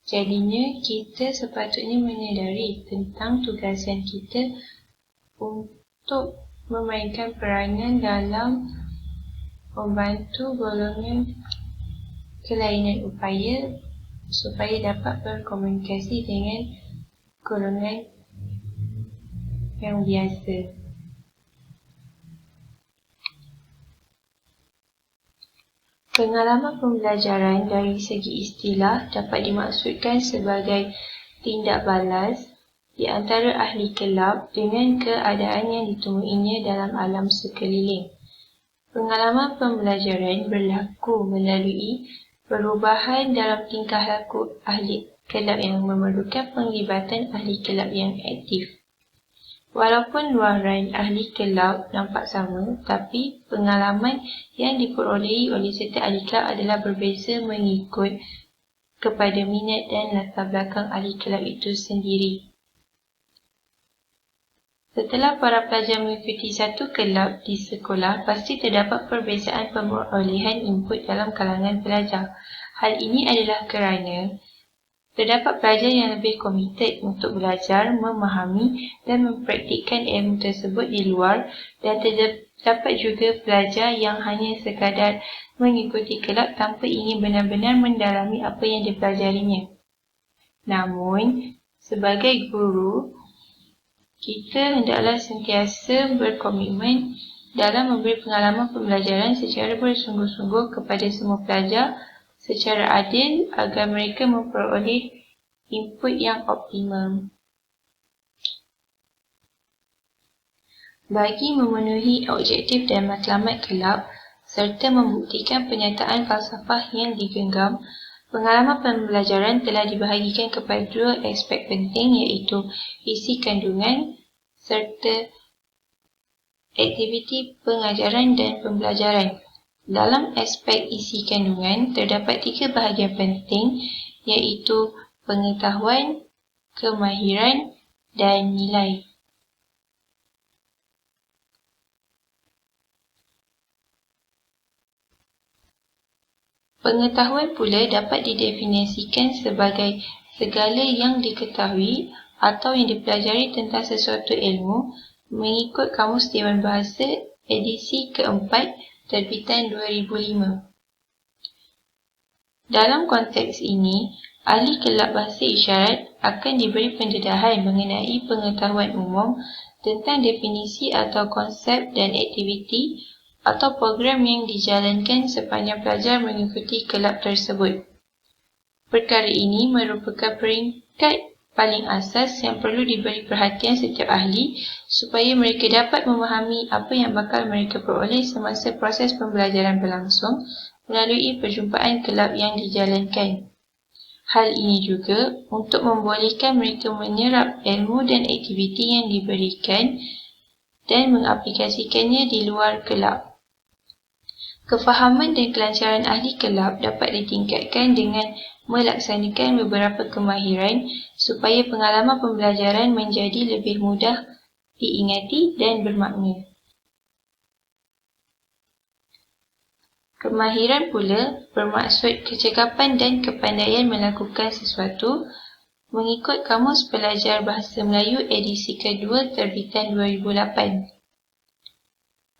C: Jadinya, kita sepatutnya menyedari tentang tugasan kita untuk memainkan peranan dalam membantu golongan kelainan upaya supaya dapat berkomunikasi dengan golongan yang biasa. Pengalaman pembelajaran dari segi istilah dapat dimaksudkan sebagai tindak balas di antara ahli kelab dengan keadaan yang ditemuinya dalam alam sekeliling. Pengalaman pembelajaran berlaku melalui perubahan dalam tingkah laku ahli kelab yang memerlukan penglibatan ahli kelab yang aktif. Walaupun luaran ahli kelab nampak sama, tapi pengalaman yang diperolehi oleh setiap ahli kelab adalah berbeza mengikut kepada minat dan latar belakang ahli kelab itu sendiri. Setelah para pelajar mengikuti satu kelab di sekolah, pasti terdapat perbezaan perolehan input dalam kalangan pelajar. Hal ini adalah kerana terdapat pelajar yang lebih komited untuk belajar, memahami dan mempraktikkan ilmu tersebut di luar, dan terdapat juga pelajar yang hanya sekadar mengikuti kelab tanpa ingin benar-benar mendalami apa yang dipelajarinya. Namun, sebagai guru, kita hendaklah sentiasa berkomitmen dalam memberi pengalaman pembelajaran secara bersungguh-sungguh kepada semua pelajar secara adil agar mereka memperoleh input yang optimum. Bagi memenuhi objektif dan matlamat kelab serta membuktikan penyataan falsafah yang digenggam, pengalaman pembelajaran telah dibahagikan kepada dua aspek penting, iaitu isi kandungan serta aktiviti pengajaran dan pembelajaran. Dalam aspek isi kandungan, terdapat 3 bahagian penting, iaitu pengetahuan, kemahiran dan nilai. Pengetahuan pula dapat didefinisikan sebagai segala yang diketahui atau yang dipelajari tentang sesuatu ilmu mengikut Kamus Dewan Bahasa edisi keempat terbitan 2005. Dalam konteks ini, ahli kelab bahasa isyarat akan diberi pendedahan mengenai pengetahuan umum tentang definisi atau konsep dan aktiviti atau program yang dijalankan sepanjang pelajar mengikuti kelab tersebut. Perkara ini merupakan peringkat paling asas yang perlu diberi perhatian setiap ahli supaya mereka dapat memahami apa yang bakal mereka peroleh semasa proses pembelajaran berlangsung melalui perjumpaan kelab yang dijalankan. Hal ini juga untuk membolehkan mereka menyerap ilmu dan aktiviti yang diberikan dan mengaplikasikannya di luar kelab. Kefahaman dan kelancaran ahli kelab dapat ditingkatkan dengan melaksanakan beberapa kemahiran supaya pengalaman pembelajaran menjadi lebih mudah diingati dan bermakna. Kemahiran pula bermaksud kecekapan dan kepandaian melakukan sesuatu mengikut Kamus Pelajar Bahasa Melayu edisi kedua terbitan 2008.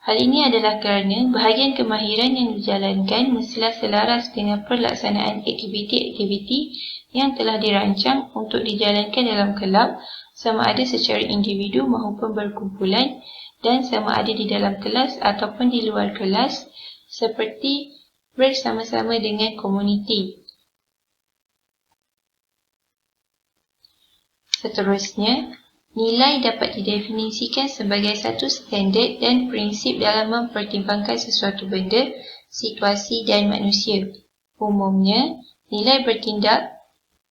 C: Hal ini adalah kerana bahagian kemahiran yang dijalankan mestilah selaras dengan pelaksanaan aktiviti-aktiviti yang telah dirancang untuk dijalankan dalam kelab, sama ada secara individu maupun berkumpulan, dan sama ada di dalam kelas ataupun di luar kelas, seperti bersama-sama dengan komuniti. Seterusnya, nilai dapat didefinisikan sebagai satu standard dan prinsip dalam mempertimbangkan sesuatu benda, situasi dan manusia. Umumnya, nilai bertindak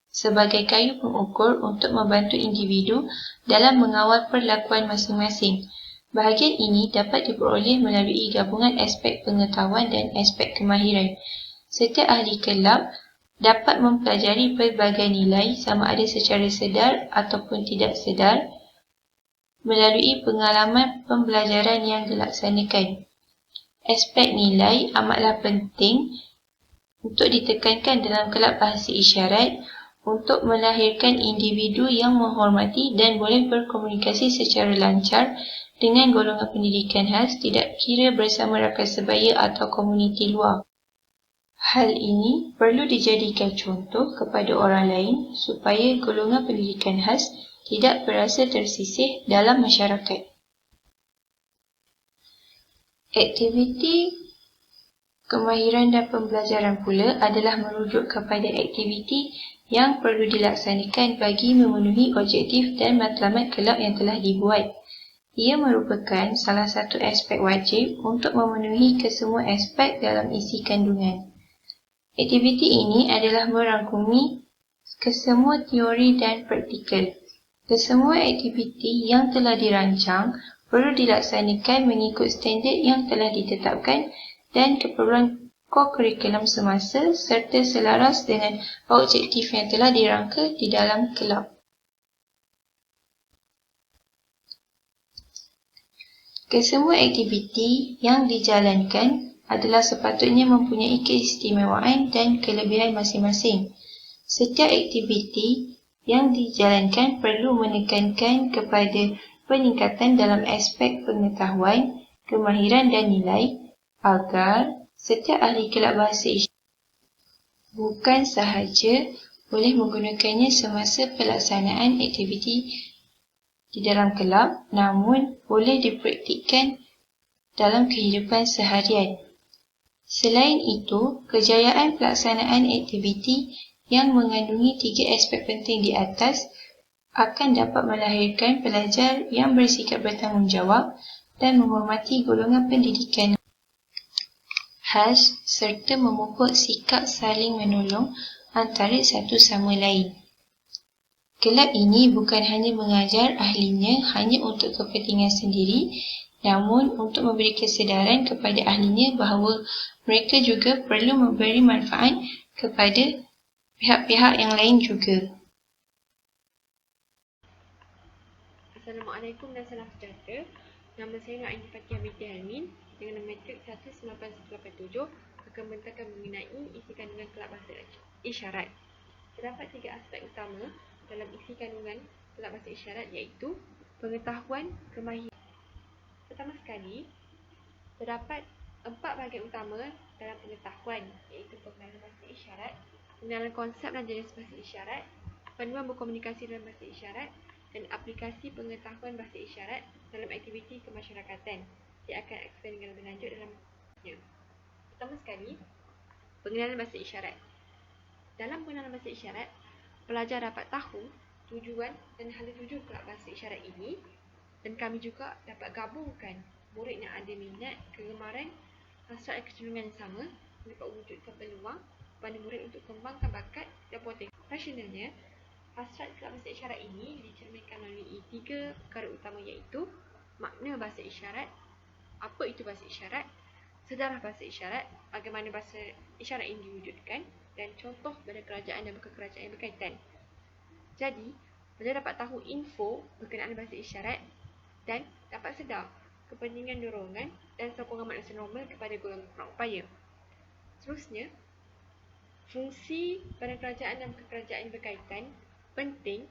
C: sebagai kayu pengukur untuk membantu individu dalam mengawal perlakuan masing-masing. Bahagian ini dapat diperoleh melalui gabungan aspek pengetahuan dan aspek kemahiran. Setiap ahli kelab dapat mempelajari pelbagai nilai sama ada secara sedar ataupun tidak sedar melalui pengalaman pembelajaran yang dilaksanakan. Aspek nilai amatlah penting untuk ditekankan dalam kelab bahasa isyarat untuk melahirkan individu yang menghormati dan boleh berkomunikasi secara lancar dengan golongan pendidikan khas, tidak kira bersama rakan sebaya atau komuniti luar. Hal ini perlu dijadikan contoh kepada orang lain supaya golongan pendidikan khas tidak berasa tersisih dalam masyarakat. Aktiviti kemahiran dan pembelajaran pula adalah merujuk kepada aktiviti yang perlu dilaksanakan bagi memenuhi objektif dan matlamat kelab yang telah dibuat. Ia merupakan salah satu aspek wajib untuk memenuhi kesemua aspek dalam isi kandungan. Aktiviti ini adalah merangkumi kesemua teori dan praktikal. Kesemua aktiviti yang telah dirancang perlu dilaksanakan mengikut standard yang telah ditetapkan dan keperluan ko-kurikulum semasa serta selaras dengan objektif yang telah dirangka di dalam kelab. Kesemua aktiviti yang dijalankan adalah sepatutnya mempunyai keistimewaan dan kelebihan masing-masing. Setiap aktiviti yang dijalankan perlu menekankan kepada peningkatan dalam aspek pengetahuan, kemahiran dan nilai agar setiap ahli kelab bahasa isyarat bukan sahaja boleh menggunakannya semasa pelaksanaan aktiviti di dalam kelab, namun boleh dipraktikkan dalam kehidupan seharian. Selain itu, kejayaan pelaksanaan aktiviti yang mengandungi 3 aspek penting di atas akan dapat melahirkan pelajar yang bersikap bertanggungjawab dan menghormati golongan pendidikan khas serta memupuk sikap saling menolong antara satu sama lain. Kelab ini bukan hanya mengajar ahlinya hanya untuk kepentingan sendiri, namun untuk memberi kesedaran kepada ahlinya bahawa mereka juga perlu memberi manfaat kepada pihak-pihak yang lain juga.
A: Assalamualaikum dan salam sejahtera. Nama saya Nur Aini Fatia binti Helmin dengan matrik 19187 akan membentangkan mengenai isi kandungan kelab bahasa isyarat. Terdapat 3 aspek utama dalam isi kandungan kelab bahasa isyarat iaitu pengetahuan, kemahiran. Pertama sekali, terdapat 4 bahagian utama dalam pengetahuan iaitu pengenalan bahasa isyarat, pengenalan konsep dan jenis bahasa isyarat, panduan berkomunikasi dalam bahasa isyarat dan aplikasi pengetahuan bahasa isyarat dalam aktiviti kemasyarakatan. Dia akan explain dengan lebih lanjut dalam video. Pertama sekali, pengenalan bahasa isyarat. Dalam pengenalan bahasa isyarat, pelajar dapat tahu tujuan dan hala tuju kelab bahasa isyarat ini dan kami juga dapat gabungkan murid yang ada minat, kegemaran, hasrat dan kecenderungan yang sama dapat wujudkan peluang kepada murid untuk kembangkan bakat dan potensi. Rasionalnya, hasrat kelab bahasa isyarat ini dicerminkan melalui 3 perkara utama iaitu makna bahasa isyarat, apa itu bahasa isyarat, sejarah bahasa isyarat, bagaimana bahasa isyarat ini diwujudkan dan contoh pada kerajaan dan bukan kerajaan yang berkaitan. Jadi, pelajar dapat tahu info berkenaan bahasa isyarat dan dapat sedar kepentingan dorongan dan sokongan manusia normal kepada golongan kurang upaya. Seterusnya, fungsi pada kerajaan dan bukan kerajaan yang berkaitan penting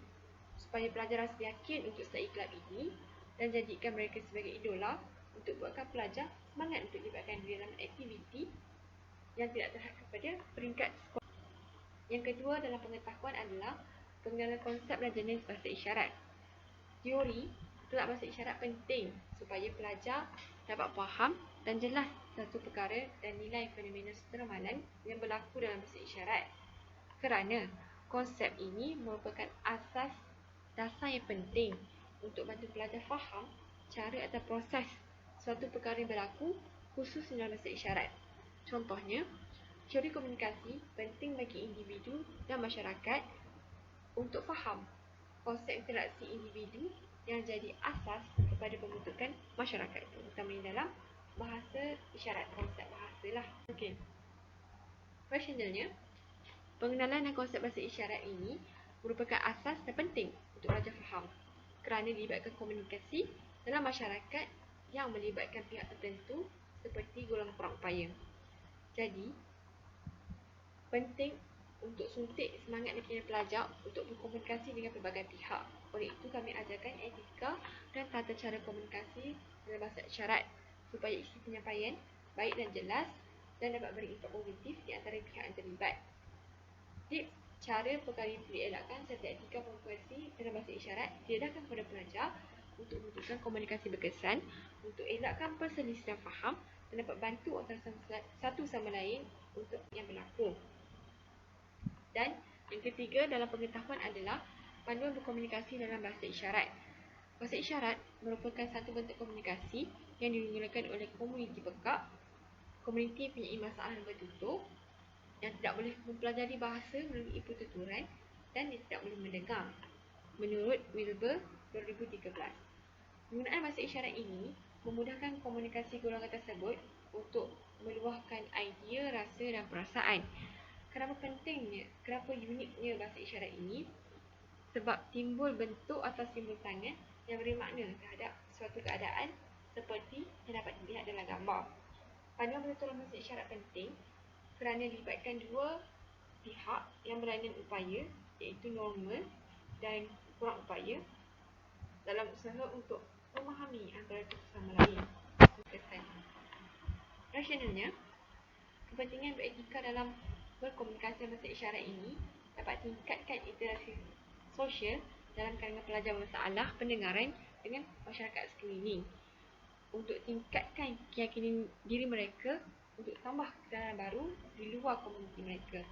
A: supaya pelajar rasa yakin untuk sertai kelab ini dan jadikan mereka sebagai idola untuk buatkan pelajar semangat untuk dilibatkan dalam aktiviti yang tidak terhad kepada peringkat sekolah. Yang kedua dalam pengetahuan adalah pengenalan konsep dan jenis bahasa isyarat. Teori kelab bahasa isyarat penting supaya pelajar dapat faham dan jelas satu perkara dan nilai fenomena seteramalan yang berlaku dalam bahasa isyarat. Kerana konsep ini merupakan asas dasar yang penting untuk bantu pelajar faham cara atau proses suatu perkara yang berlaku khusus dalam bahasa isyarat. Contohnya, teori komunikasi penting bagi individu dan masyarakat untuk faham konsep interaksi individu yang jadi asas kepada pembentukan masyarakat itu, utamanya dalam bahasa isyarat, konsep bahasa lah. Okey. Rasionalnya, pengenalan dan konsep bahasa isyarat ini merupakan asas dan penting untuk pelajar faham kerana dilibatkan komunikasi dalam masyarakat yang melibatkan pihak tertentu seperti golongan kurang upaya. Jadi, penting untuk suntik semangat dan keinginan pelajar untuk berkomunikasi dengan pelbagai pihak. Oleh itu, kami ajarkan etika dan tata cara komunikasi dalam bahasa isyarat supaya isi penyampaian baik dan jelas dan dapat beri impak positif di antara pihak yang terlibat. Tips cara perkara itu dielakkan serta etika komunikasi dalam bahasa isyarat diedahkan kepada pelajar untuk mewujudkan komunikasi berkesan, untuk elakkan perselisihan faham dan dapat bantu antara satu sama lain untuk yang berlaku. Dan yang ketiga dalam pengetahuan adalah panduan berkomunikasi dalam bahasa isyarat. Bahasa isyarat merupakan satu bentuk komunikasi yang digunakan oleh komuniti pekak, komuniti mempunyai masalah yang bertutur, yang tidak boleh mempelajari bahasa melalui pertuturan dan dia tidak boleh mendengar. Menurut Wilbur 2013, penggunaan bahasa isyarat ini memudahkan komunikasi golongan tersebut untuk meluahkan idea, rasa dan perasaan. Kenapa pentingnya, kenapa uniknya bahasa isyarat ini? Sebab timbul bentuk atau simbol tangan yang beri makna terhadap suatu keadaan seperti yang dapat dilihat dalam gambar. Panduan penuturan bahasa isyarat penting kerana dilibatkan dua pihak yang berlainan upaya iaitu normal dan kurang upaya dalam usaha untuk memahami antara satu sama lain. Rasionalnya, kepentingan beretika dalam berkomunikasi bahasa isyarat ini dapat tingkatkan interaksi sosial dalam kalangan pelajar bermasalah pendengaran dengan masyarakat sekeliling untuk tingkatkan keyakinan diri mereka untuk tambah ketenaran baru di luar komuniti mereka.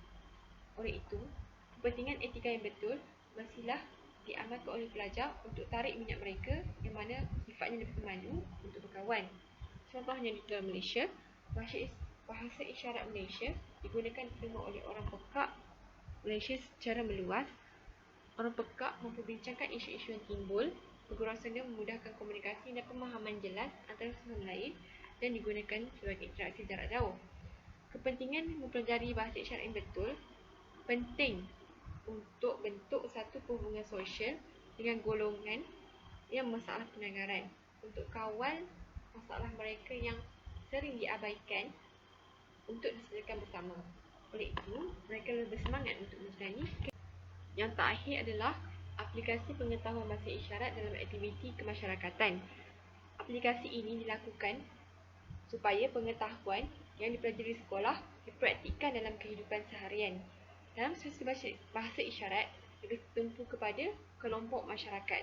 A: Oleh itu, Kepentingan etika yang betul mestilah diamalkan oleh pelajar untuk tarik minat mereka yang mana sifatnya lebih pemalu untuk berkawan. Contohnya di dalam Malaysia, bahasa isyarat Malaysia digunakan diterima oleh orang pekak Malaysia secara meluas. Orang pekak memperbincangkan isu-isu yang timbul, bergurau-senda memudahkan komunikasi dan pemahaman jelas antara satu sama lain dan digunakan sebagai interaksi jarak jauh. Kepentingan mempelajari bahasa isyarat yang betul penting untuk bentuk satu hubungan sosial dengan golongan yang masalah pendengaran untuk kawal masalah mereka yang sering diabaikan untuk disediakan bersama. Oleh itu, mereka lebih bersemangat untuk menjalani. Yang terakhir adalah aplikasi pengetahuan bahasa isyarat dalam aktiviti kemasyarakatan. Aplikasi ini dilakukan supaya pengetahuan yang dipelajari di sekolah dipraktikkan dalam kehidupan seharian. Dalam sesi bahasa isyarat lebih bertumpu kepada kelompok masyarakat.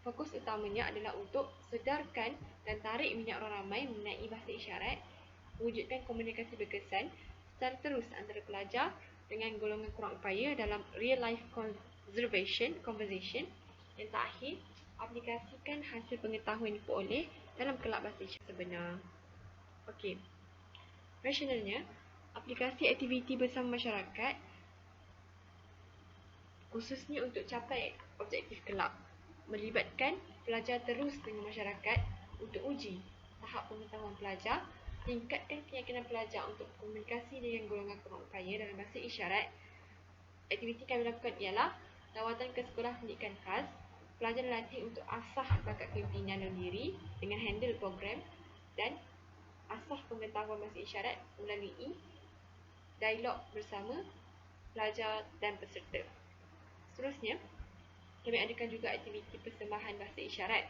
A: Fokus utamanya adalah untuk sedarkan dan tarik minat orang ramai mengenai bahasa isyarat, mewujudkan komunikasi berkesan secara terus antara pelajar dengan golongan kurang upaya dalam real life conversation. Yang terakhir, aplikasikan hasil pengetahuan yang diperoleh dalam kelab bahasa isyarat sebenar. Okey. Rasionalnya, aplikasi aktiviti bersama masyarakat khususnya untuk capai objektif kelab melibatkan pelajar terus dengan masyarakat untuk uji tahap pengetahuan pelajar, tingkatkan keyakinan pelajar untuk komunikasi dengan golongan kurang upaya dalam bahasa isyarat. Aktiviti kami lakukan ialah lawatan ke sekolah pendidikan khas, pelajar dilatih untuk asah bakat kepimpinan dalam diri dengan handle program dan asah pengetahuan bahasa isyarat melalui dialog bersama pelajar dan peserta. Seterusnya, kami adakan juga aktiviti persembahan bahasa isyarat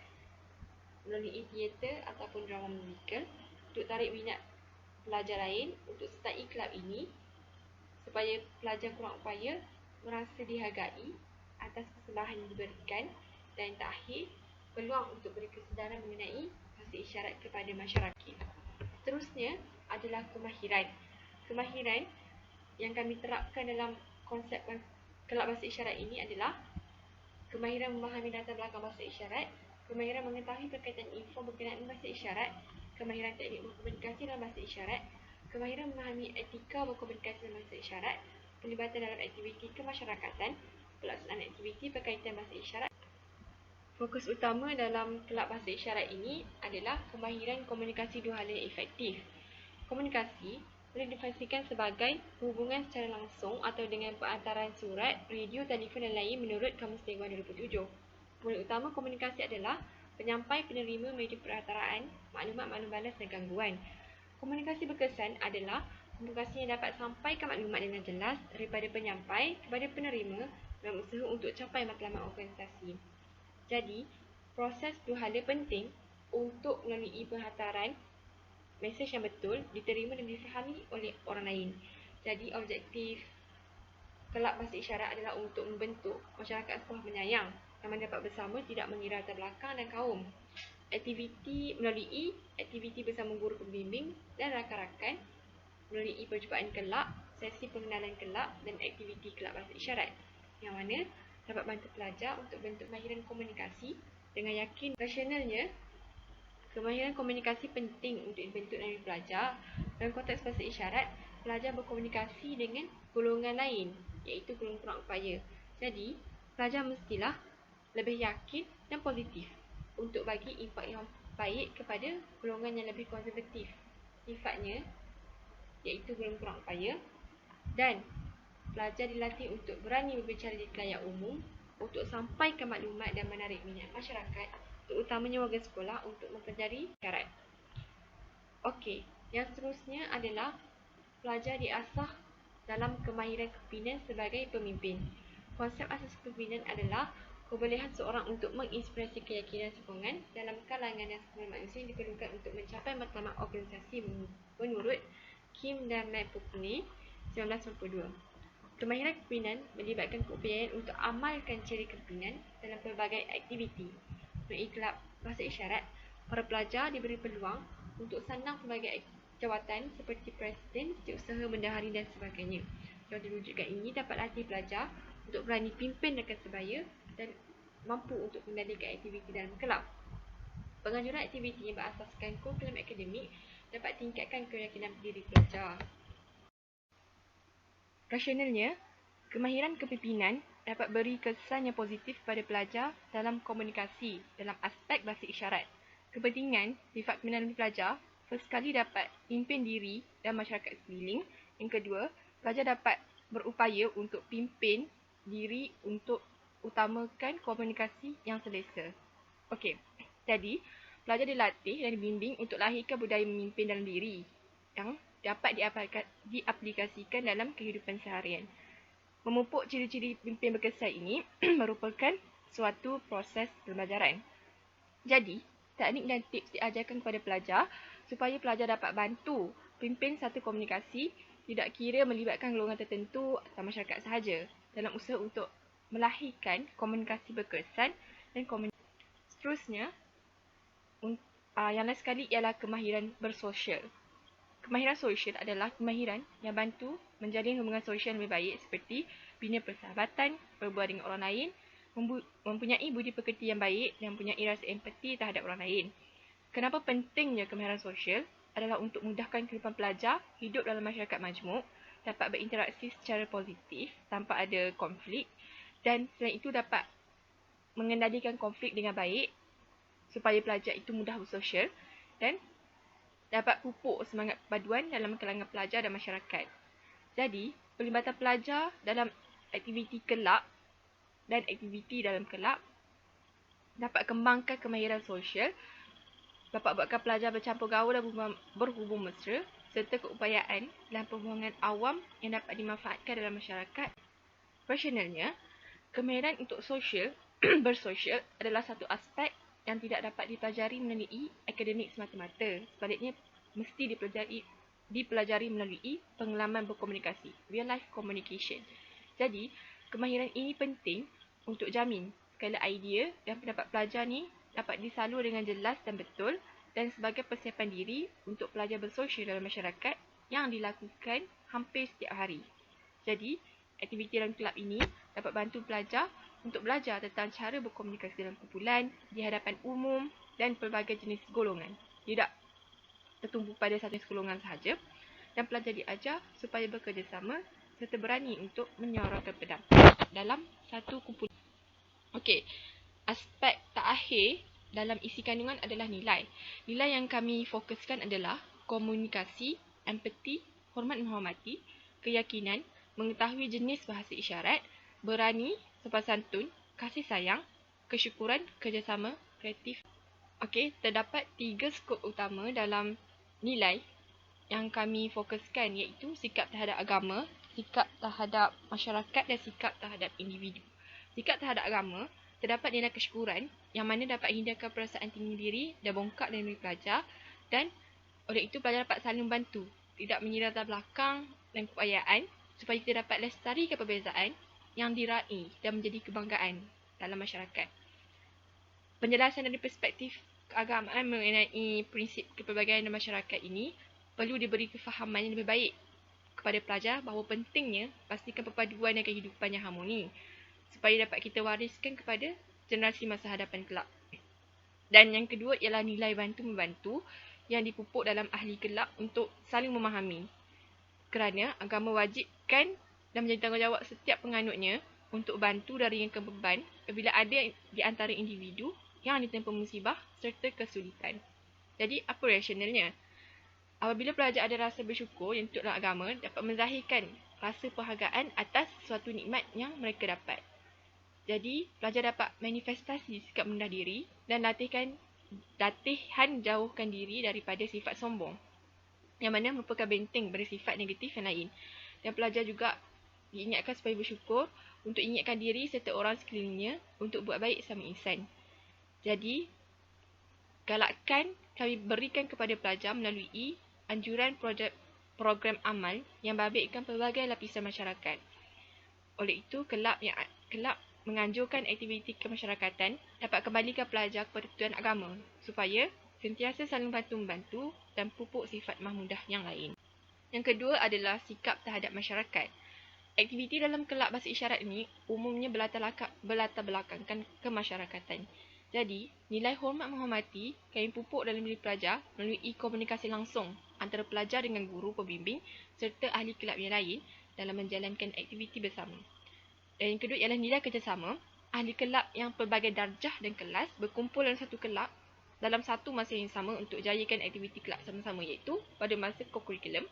A: melalui teater ataupun drama musikal untuk tarik minat pelajar lain untuk sertai kelab ini supaya pelajar kurang upaya merasa dihargai atas persembahan yang diberikan. Dan yang terakhir, peluang untuk beri kesedaran mengenai bahasa isyarat kepada masyarakat. Seterusnya adalah kemahiran. Kemahiran yang kami terapkan dalam konsep kelab bahasa isyarat ini adalah kemahiran memahami latar belakang bahasa isyarat, kemahiran mengetahui berkaitan info berkenaan bahasa isyarat, kemahiran teknik berkomunikasi dalam bahasa isyarat, kemahiran memahami etika berkomunikasi dalam bahasa isyarat, pelibatan dalam aktiviti kemasyarakatan, pelaksanaan aktiviti berkaitan bahasa isyarat. Fokus utama dalam kelab bahasa isyarat ini adalah kemahiran komunikasi dua hala yang efektif. Komunikasi boleh didefinisikan sebagai hubungan secara langsung atau dengan perantaraan surat, radio, telefon dan lain menurut Kamus Dewan 2007. Model utama komunikasi adalah penyampai penerima media perantaraan, maklumat balas dan gangguan. Komunikasi berkesan adalah komunikasi yang dapat sampaikan maklumat dengan jelas daripada penyampai kepada penerima dalam usaha untuk capai matlamat organisasi. Jadi, proses dua hala penting untuk melalui penghantaran mesej yang betul diterima dan difahami oleh orang lain. Jadi, objektif kelab bahasa isyarat adalah untuk membentuk masyarakat sekolah penyayang yang mendapat bersama tidak mengira latar belakang dan kaum. Melalui aktiviti bersama guru pembimbing dan rakan-rakan, melalui perjumpaan kelab, sesi pengenalan kelab dan aktiviti kelab bahasa isyarat yang mana dapat bantu pelajar untuk bentuk kemahiran komunikasi dengan yakin. Rasionalnya, kemahiran komunikasi penting untuk dibentuk dari pelajar. Dalam konteks bahasa isyarat, pelajar berkomunikasi dengan golongan lain, iaitu golongan kurang upaya. Jadi, pelajar mestilah lebih yakin dan positif untuk bagi impak yang baik kepada golongan yang lebih konservatif sifatnya, iaitu golongan kurang upaya, dan pelajar dilatih untuk berani berbicara di khalayak umum untuk sampaikan maklumat dan menarik minat masyarakat, terutamanya warga sekolah untuk mempelajari syarat. Okey, yang seterusnya adalah pelajar diasah dalam kemahiran kepimpinan sebagai pemimpin. Konsep asas kepimpinan adalah kebolehan seorang untuk menginspirasi keyakinan sokongan dalam kalangan dan semua manusia yang diperlukan untuk mencapai matlamat organisasi menurut Kim dan Lepukne 1992. Kemahiran kepimpinan melibatkan keupayaan untuk amalkan ciri kepimpinan dalam pelbagai aktiviti. Melalui kelab bahasa isyarat, para pelajar diberi peluang untuk sandang pelbagai jawatan seperti presiden, setiausaha, bendahari dan sebagainya. Jawatan rujukan ini dapat latih pelajar untuk berani pimpin rakan sebaya dan mampu untuk mengendalikan aktiviti dalam kelab. Penganjuran aktiviti yang berasaskan kurikulum akademik dapat tingkatkan keyakinan diri pelajar. Rasionalnya, kemahiran kepimpinan dapat beri kesan yang positif pada pelajar dalam komunikasi dalam aspek bahasa isyarat. Kepentingan sifat kepimpinan pelajar first sekali dapat pimpin diri dan masyarakat sekeliling. Yang kedua, pelajar dapat berupaya untuk pimpin diri untuk utamakan komunikasi yang selesa. Okey, jadi pelajar dilatih dan dibimbing untuk lahirkan budaya memimpin dalam diri yang dapat diaplikasikan dalam kehidupan seharian. Memupuk ciri-ciri pimpin berkesan ini merupakan suatu proses pembelajaran. Jadi, teknik dan tips diajarkan kepada pelajar supaya pelajar dapat bantu pimpin satu komunikasi, tidak kira melibatkan golongan tertentu atau masyarakat sahaja dalam usaha untuk melahirkan komunikasi berkesan dan komunikasi. Seterusnya, yang lain sekali ialah kemahiran bersosial. Kemahiran sosial adalah kemahiran yang bantu menjalin hubungan sosial yang lebih baik seperti bina persahabatan, berbual dengan orang lain, mempunyai budi pekerti yang baik dan mempunyai rasa empati terhadap orang lain. Kenapa pentingnya kemahiran sosial adalah untuk memudahkan kehidupan pelajar hidup dalam masyarakat majmuk, dapat berinteraksi secara positif tanpa ada konflik dan selain itu dapat mengendalikan konflik dengan baik supaya pelajar itu mudah bersosial dan dapat pupuk semangat perpaduan dalam kalangan pelajar dan masyarakat. Jadi, pelibatan pelajar dalam aktiviti kelab dan aktiviti dalam kelab dapat kembangkan kemahiran sosial, dapat buatkan pelajar bercampur gaul dan berhubung mesra, serta keupayaan dan perhubungan awam yang dapat dimanfaatkan dalam masyarakat. Rasionalnya, kemahiran untuk sosial bersosial adalah satu aspek yang tidak dapat dipelajari melalui akademik semata-mata. Sebaliknya, mesti dipelajari melalui pengalaman berkomunikasi, real life communication. Jadi, kemahiran ini penting untuk jamin segala idea dan pendapat pelajar ni dapat disalur dengan jelas dan betul dan sebagai persiapan diri untuk pelajar bersosial dalam masyarakat yang dilakukan hampir setiap hari. Jadi, aktiviti dalam kelab ini dapat bantu pelajar untuk belajar tentang cara berkomunikasi dalam kumpulan, di hadapan umum dan pelbagai jenis golongan. Tidak tertumpu pada satu jenis golongan sahaja dan pelajar diajar supaya bekerjasama serta berani untuk menyuarakan pendapat dalam satu kumpulan. Okey, aspek terakhir dalam isi kandungan adalah nilai. Nilai yang kami fokuskan adalah komunikasi, empati, hormat menghormati, keyakinan, mengetahui jenis bahasa isyarat, berani, sopan santun, kasih sayang, kesyukuran, kerjasama, kreatif. Okey, terdapat 3 skop utama dalam nilai yang kami fokuskan iaitu sikap terhadap agama, sikap terhadap masyarakat dan sikap terhadap individu. Sikap terhadap agama, terdapat nilai kesyukuran yang mana dapat hindarkan perasaan tinggi diri dan bongkak dari diri pelajar dan oleh itu pelajar dapat saling membantu, tidak mengira latar belakang dan keupayaan supaya kita dapat lestarikan perbezaan yang diraih dan menjadi kebanggaan dalam masyarakat. Penjelasan dari perspektif keagamaan mengenai prinsip kepelbagaian dalam masyarakat ini perlu diberi kefahaman yang lebih baik kepada pelajar bahawa pentingnya pastikan perpaduan dan kehidupan yang harmoni supaya dapat kita wariskan kepada generasi masa hadapan kelak. Dan yang kedua ialah nilai bantu-membantu yang dipupuk dalam ahli kelab untuk saling memahami. Kerana agama wajibkan dan menjadi tanggungjawab setiap penganutnya untuk bantu dan ringankan beban apabila ada di antara individu yang ditimpa musibah serta kesulitan. Jadi, apa rasionalnya? Apabila pelajar ada rasa bersyukur yang untuk dalam agama, dapat menzahirkan rasa penghargaan atas suatu nikmat yang mereka dapat. Jadi, pelajar dapat manifestasi sikap rendah diri dan latihan jauhkan diri daripada sifat sombong yang mana merupakan benteng bersifat negatif yang lain. Dan pelajar juga diingatkan supaya bersyukur untuk ingatkan diri serta orang sekelilingnya untuk buat baik sama insan. Jadi, galakkan kami berikan kepada pelajar melalui anjuran program amal yang membabitkan pelbagai lapisan masyarakat. Oleh itu, kelab menganjurkan aktiviti kemasyarakatan dapat kembalikan pelajar kepada tujuan agama supaya sentiasa saling bantu-membantu dan pupuk sifat mahmudah yang lain. Yang kedua adalah sikap terhadap masyarakat.
E: Aktiviti dalam kelab bahasa isyarat ini umumnya berlatar belakangkan kemasyarakatan. Jadi, nilai hormat menghormati kami pupuk dalam diri pelajar melalui komunikasi langsung antara pelajar dengan guru pembimbing serta ahli kelab yang lain dalam menjalankan aktiviti bersama. Dan yang kedua ialah nilai kerjasama. Ahli kelab yang pelbagai darjah dan kelas berkumpul dalam satu kelab dalam satu masa yang sama untuk jayakan aktiviti kelab sama-sama, iaitu pada masa kokurikulum.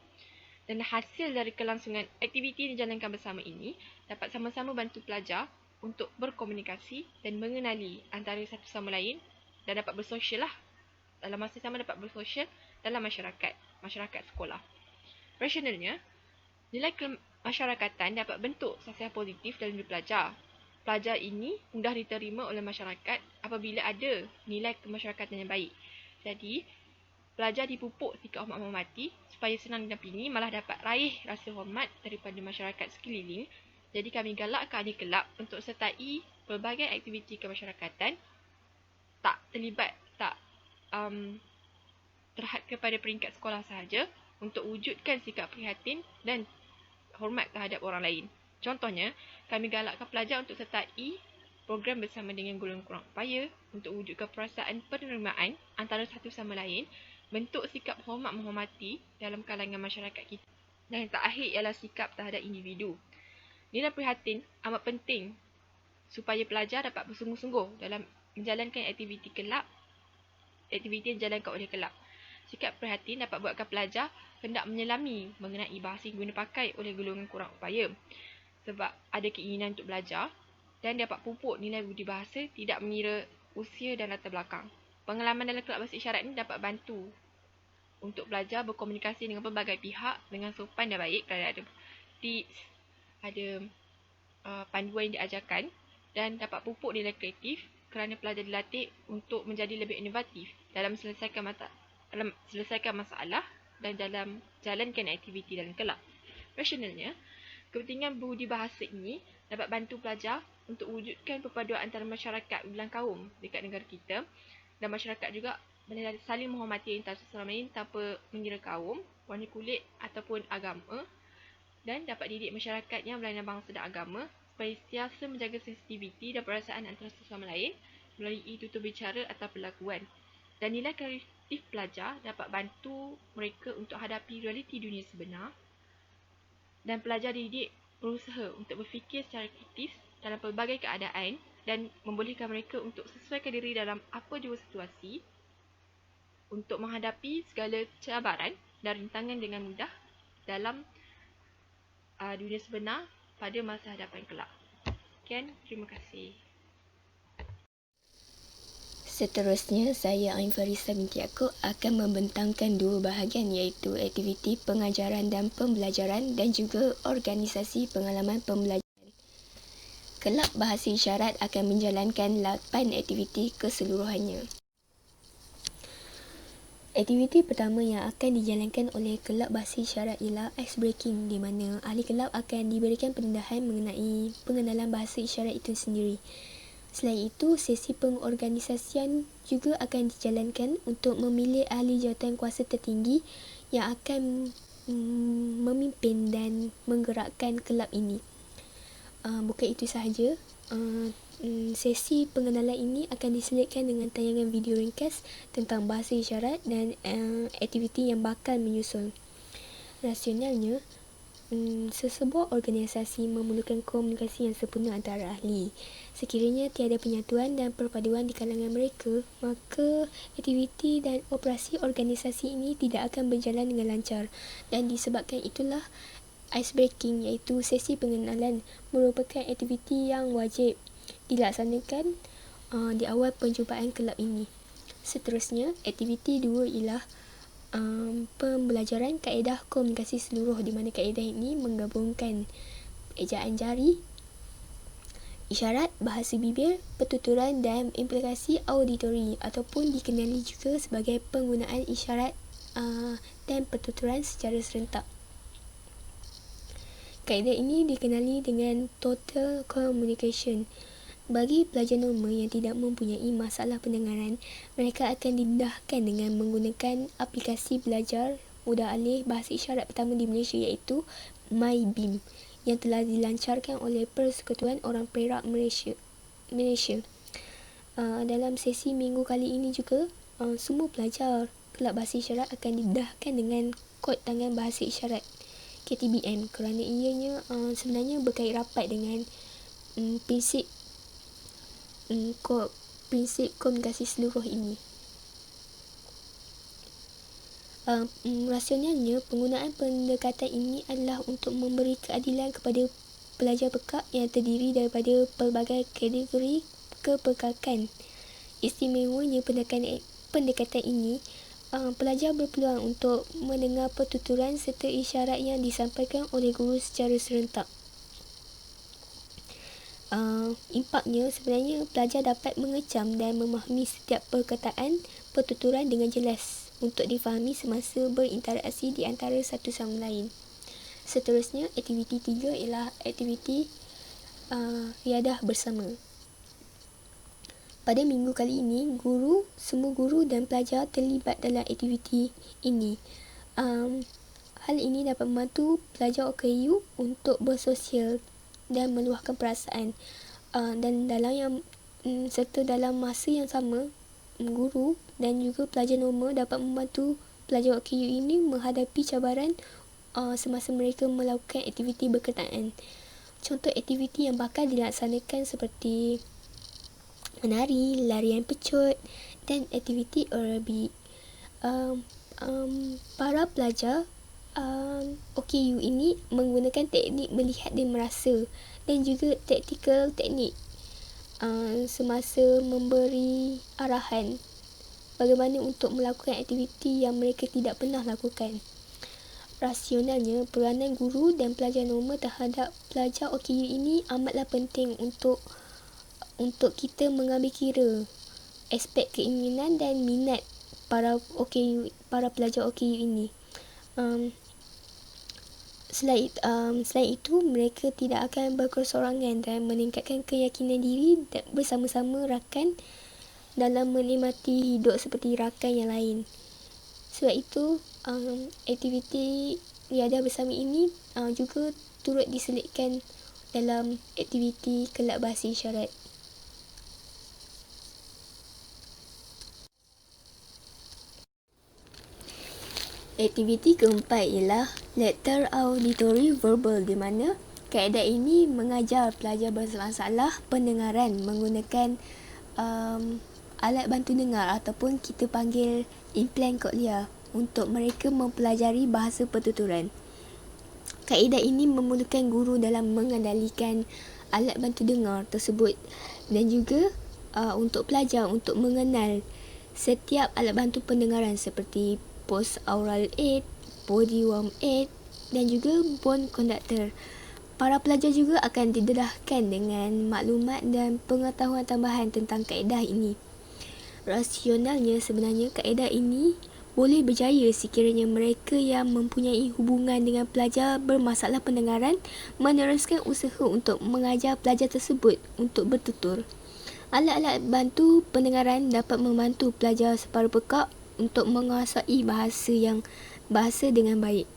E: Dan hasil dari kelangsungan aktiviti yang dijalankan bersama ini dapat sama-sama bantu pelajar untuk berkomunikasi dan mengenali antara satu sama lain dan dapat bersosial lah. Dalam masa sama dapat bersosial dalam masyarakat sekolah. Rasionalnya, nilai kemasyarakatan dapat bentuk sosial positif dalam diri pelajar. Pelajar ini mudah diterima oleh masyarakat apabila ada nilai kemasyarakatan yang baik. Jadi, pelajar dipupuk sikap hormat menghormati supaya senang didampingi, malah dapat raih rasa hormat daripada masyarakat sekeliling. Jadi kami galakkan ahli kelab untuk sertai pelbagai aktiviti kemasyarakatan, tak terhad kepada peringkat sekolah sahaja, untuk wujudkan sikap prihatin dan hormat terhadap orang lain. Contohnya, kami galakkan pelajar untuk sertai program bersama dengan golongan kurang upaya untuk wujudkan perasaan penerimaan antara satu sama lain, bentuk sikap hormat menghormati dalam kalangan masyarakat kita. Dan yang terakhir ialah sikap terhadap individu. Nilai prihatin amat penting supaya pelajar dapat bersungguh-sungguh dalam menjalankan aktiviti kelab, aktiviti yang dijalankan oleh kelab. Sikap prihatin dapat buatkan pelajar hendak menyelami mengenai bahasa yang guna pakai oleh golongan kurang upaya sebab ada keinginan untuk belajar, dan dapat pupuk nilai budi bahasa tidak mengira usia dan latar belakang. Pengalaman dalam kelab bahasa isyarat ini dapat bantu untuk belajar berkomunikasi dengan pelbagai pihak dengan sopan dan baik, kerana ada tips, ada panduan yang diajarkan, dan dapat pupuk nilai kreatif kerana pelajar dilatih untuk menjadi lebih inovatif dalam selesaikan masalah dan dalam jalankan aktiviti dalam kelab. Rasionalnya, kepentingan budi bahasa ini dapat bantu pelajar untuk wujudkan perpaduan antara masyarakat bilang kaum dekat negara kita, dan masyarakat juga boleh saling menghormati antara sesama lain tanpa mengira kaum, warna kulit ataupun agama, dan dapat didik masyarakat yang berlainan bangsa dan agama supaya sentiasa menjaga sensitiviti dan perasaan antara sesama lain melalui tutur bicara atau perlakuan. Dan nilai kreatif pelajar dapat bantu mereka untuk hadapi realiti dunia sebenar, dan pelajar didik berusaha untuk berfikir secara kritis dalam pelbagai keadaan dan membolehkan mereka untuk sesuaikan diri dalam apa jua situasi untuk menghadapi segala cabaran dan rintangan dengan mudah dalam dunia sebenar pada masa hadapan kelak. Sekian, terima kasih.
F: Seterusnya, saya Ain Farisa binti Yaakob akan membentangkan dua bahagian, iaitu aktiviti pengajaran dan pembelajaran dan juga organisasi pengalaman pembelajaran. Kelab bahasa isyarat akan menjalankan 8 aktiviti keseluruhannya. Aktiviti pertama yang akan dijalankan oleh kelab bahasa isyarat ialah ice breaking, di mana ahli kelab akan diberikan pendedahan mengenai pengenalan bahasa isyarat itu sendiri. Selain itu, sesi pengorganisasian juga akan dijalankan untuk memilih ahli jawatan kuasa tertinggi yang akan memimpin dan menggerakkan kelab ini. Bukan itu sahaja, sesi pengenalan ini akan diselitkan dengan tayangan video ringkas tentang bahasa isyarat dan aktiviti yang bakal menyusul. Rasionalnya, sesebuah organisasi memerlukan komunikasi yang sempurna antara ahli. Sekiranya tiada penyatuan dan perpaduan di kalangan mereka, maka aktiviti dan operasi organisasi ini tidak akan berjalan dengan lancar, dan disebabkan itulah ice breaking, iaitu sesi pengenalan, merupakan aktiviti yang wajib dilaksanakan di awal perjumpaan kelab ini. Seterusnya, aktiviti 2 ialah pembelajaran kaedah komunikasi seluruh, di mana kaedah ini menggabungkan ejaan jari, isyarat, bahasa bibir, pertuturan dan implikasi auditori, ataupun dikenali juga sebagai penggunaan isyarat dan pertuturan secara serentak. Kaedah ini dikenali dengan total communication. Bagi pelajar normal yang tidak mempunyai masalah pendengaran, mereka akan didedahkan dengan menggunakan aplikasi belajar mudah alih bahasa isyarat pertama di Malaysia, iaitu MyBeam. yang telah dilancarkan oleh Persekutuan Orang Perak Malaysia. Dalam sesi minggu kali ini juga, semua pelajar Kelab Bahasa Isyarat akan didedahkan dengan kod tangan bahasa isyarat KTBM kerana ianya sebenarnya berkait rapat dengan prinsip komunikasi seluruh ini. Rasionalnya, penggunaan pendekatan ini adalah untuk memberi keadilan kepada pelajar pekak yang terdiri daripada pelbagai kategori kepekakan. Istimewanya pendekatan ini, pelajar berpeluang untuk mendengar pertuturan serta isyarat yang disampaikan oleh guru secara serentak. Impaknya sebenarnya pelajar dapat mengecam dan memahami setiap perkataan pertuturan dengan jelas untuk difahami semasa berinteraksi di antara satu sama lain. Seterusnya, aktiviti 3 ialah aktiviti riadah bersama. Pada minggu kali ini, semua guru dan pelajar terlibat dalam aktiviti ini. Hal ini dapat membantu pelajar OKU untuk bersosial dan meluahkan perasaan. Dan serta dalam masa yang sama, guru dan juga pelajar normal dapat membantu pelajar OKU ini menghadapi cabaran semasa mereka melakukan aktiviti berkenaan. Contoh aktiviti yang bakal dilaksanakan seperti menari, larian pecut dan aktiviti aerobik. Para pelajar OKU ini menggunakan teknik melihat dan merasa dan juga taktikal teknik semasa memberi arahan bagaimana untuk melakukan aktiviti yang mereka tidak pernah lakukan. Rasionalnya, peranan guru dan pelajar normal terhadap pelajar OKU ini amatlah penting untuk kita mengambil kira aspek keinginan dan minat para pelajar OKU ini. Selain itu, mereka tidak akan berkesorangan dan meningkatkan keyakinan diri bersama-sama rakan dalam menikmati hidup seperti rakan yang lain. Sebab itu, aktiviti riadah bersama ini juga turut diselitkan dalam aktiviti Kelab Bahasa Isyarat. Aktiviti keempat ialah lecture auditory verbal, di mana kaedah ini mengajar pelajar bermasalah pendengaran menggunakan alat bantu dengar ataupun kita panggil implan cochlear untuk mereka mempelajari bahasa pertuturan. Kaedah ini memerlukan guru dalam mengendalikan alat bantu dengar tersebut dan juga untuk pelajar untuk mengenal setiap alat bantu pendengaran seperti post-aural aid, body warm aid dan juga bone conductor. Para pelajar juga akan didedahkan dengan maklumat dan pengetahuan tambahan tentang kaedah ini. Rasionalnya, sebenarnya kaedah ini boleh berjaya sekiranya mereka yang mempunyai hubungan dengan pelajar bermasalah pendengaran meneruskan usaha untuk mengajar pelajar tersebut untuk bertutur. Alat-alat bantu pendengaran dapat membantu pelajar separuh pekak untuk menguasai bahasa dengan baik.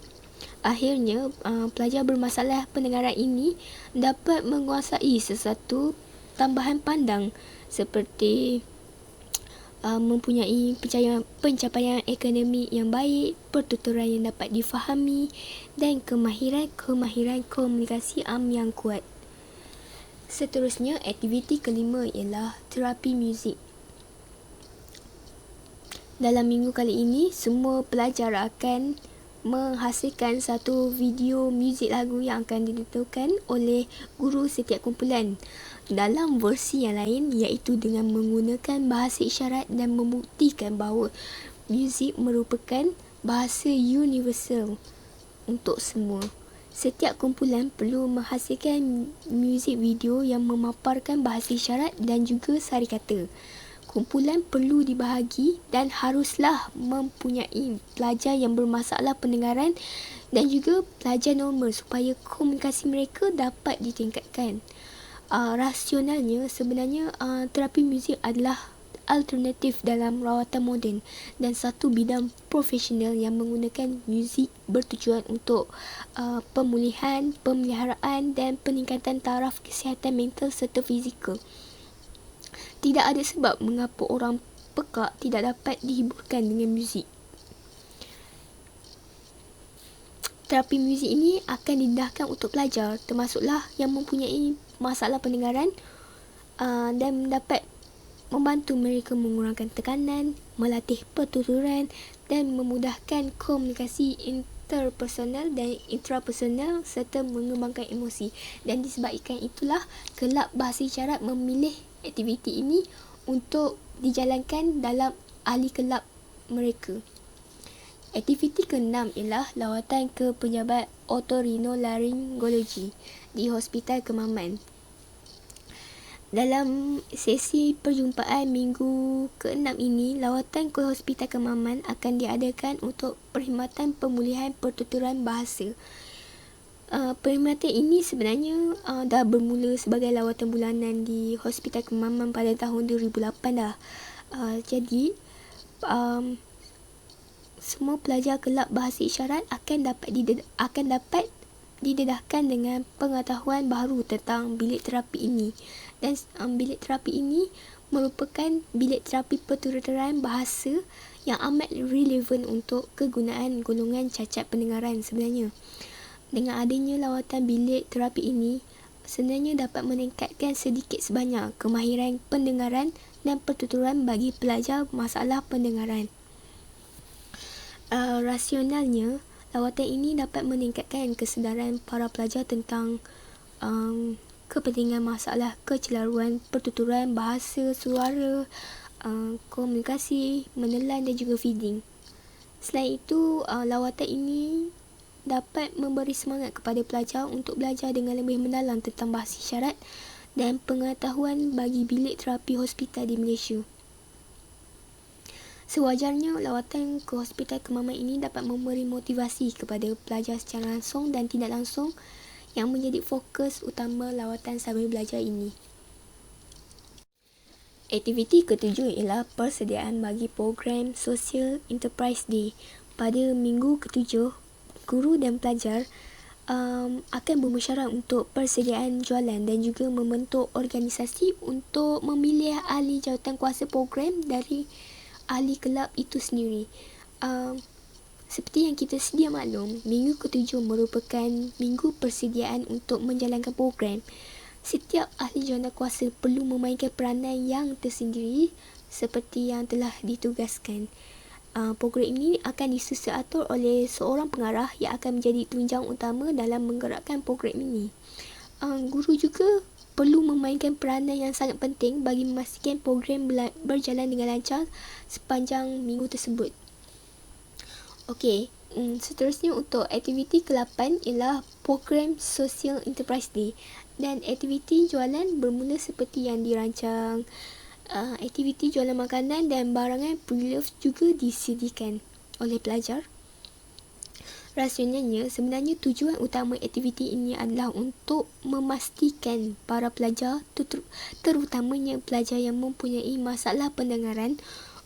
F: Akhirnya, pelajar bermasalah pendengaran ini dapat menguasai sesuatu tambahan pandang seperti mempunyai pencapaian akademik yang baik, pertuturan yang dapat difahami dan kemahiran komunikasi yang kuat. Seterusnya, aktiviti kelima ialah terapi muzik. Dalam minggu kali ini, semua pelajar akan menghasilkan satu video muzik lagu yang akan ditentukan oleh guru setiap kumpulan dalam versi yang lain, iaitu dengan menggunakan bahasa isyarat dan membuktikan bahawa muzik merupakan bahasa universal untuk semua. Setiap kumpulan perlu menghasilkan muzik video yang memaparkan bahasa isyarat dan juga sari kata. Kumpulan perlu dibahagi dan haruslah mempunyai pelajar yang bermasalah pendengaran dan juga pelajar normal supaya komunikasi mereka dapat ditingkatkan. Rasionalnya, sebenarnya terapi muzik adalah alternatif dalam rawatan moden, dan satu bidang profesional yang menggunakan muzik bertujuan untuk pemulihan, pemeliharaan dan peningkatan taraf kesihatan mental serta fizikal. Tidak ada sebab mengapa orang pekak tidak dapat dihiburkan dengan muzik. Terapi muzik ini akan didedahkan untuk pelajar, termasuklah yang mempunyai masalah pendengaran, dan dapat membantu mereka mengurangkan tekanan, melatih pertuturan dan memudahkan komunikasi interpersonal dan intrapersonal serta mengembangkan emosi. Dan disebabkan itulah, kelab bahasa isyarat memilih aktiviti ini untuk dijalankan dalam ahli kelab mereka. Aktiviti ke-6 ialah lawatan ke pejabat otorinolaryngologi di Hospital Kemaman. Dalam sesi perjumpaan minggu ke-6 ini, lawatan ke Hospital Kemaman akan diadakan untuk perkhidmatan pemulihan pertuturan bahasa. Perkhidmatan ini sebenarnya dah bermula sebagai lawatan bulanan di Hospital Kemaman pada tahun 2008 dah. Jadi semua pelajar kelab bahasa isyarat akan dapat didedahkan dengan pengetahuan baru tentang bilik terapi ini. Dan bilik terapi ini merupakan bilik terapi pertuturan bahasa yang amat relevan untuk kegunaan golongan cacat pendengaran sebenarnya. Dengan adanya lawatan bilik terapi ini, sebenarnya dapat meningkatkan sedikit sebanyak kemahiran pendengaran dan pertuturan bagi pelajar masalah pendengaran. Rasionalnya, lawatan ini dapat meningkatkan kesedaran para pelajar tentang kepentingan masalah kecelaruan pertuturan bahasa, suara, komunikasi, menelan dan juga feeding. Selain itu, lawatan ini dapat memberi semangat kepada pelajar untuk belajar dengan lebih mendalam tentang bahasa isyarat dan pengetahuan bagi bilik terapi hospital di Malaysia. Sewajarnya, lawatan ke Hospital Kemaman ini dapat memberi motivasi kepada pelajar secara langsung dan tidak langsung, yang menjadi fokus utama lawatan sambil belajar ini. Aktiviti ke-7 ialah persediaan bagi program Social Enterprise Day. Pada minggu ke-7, guru dan pelajar akan bermusyawarah untuk persediaan jualan dan juga membentuk organisasi untuk memilih ahli jawatankuasa program dari ahli kelab itu sendiri. Seperti yang kita sedia maklum, minggu ke-7 merupakan minggu persediaan untuk menjalankan program. Setiap ahli jawatankuasa perlu memainkan peranan yang tersendiri seperti yang telah ditugaskan. Program ini akan disusun atur oleh seorang pengarah yang akan menjadi tunjang utama dalam menggerakkan program ini. Guru juga perlu memainkan peranan yang sangat penting bagi memastikan program berjalan dengan lancar sepanjang minggu tersebut. Okey, seterusnya untuk aktiviti ke-8 ialah program Social Enterprise Day, dan aktiviti jualan bermula seperti yang dirancang. Aktiviti jualan makanan dan barangan pre-loved juga disediakan oleh pelajar. Rasionalnya, sebenarnya tujuan utama aktiviti ini adalah untuk memastikan para pelajar, terutamanya pelajar yang mempunyai masalah pendengaran,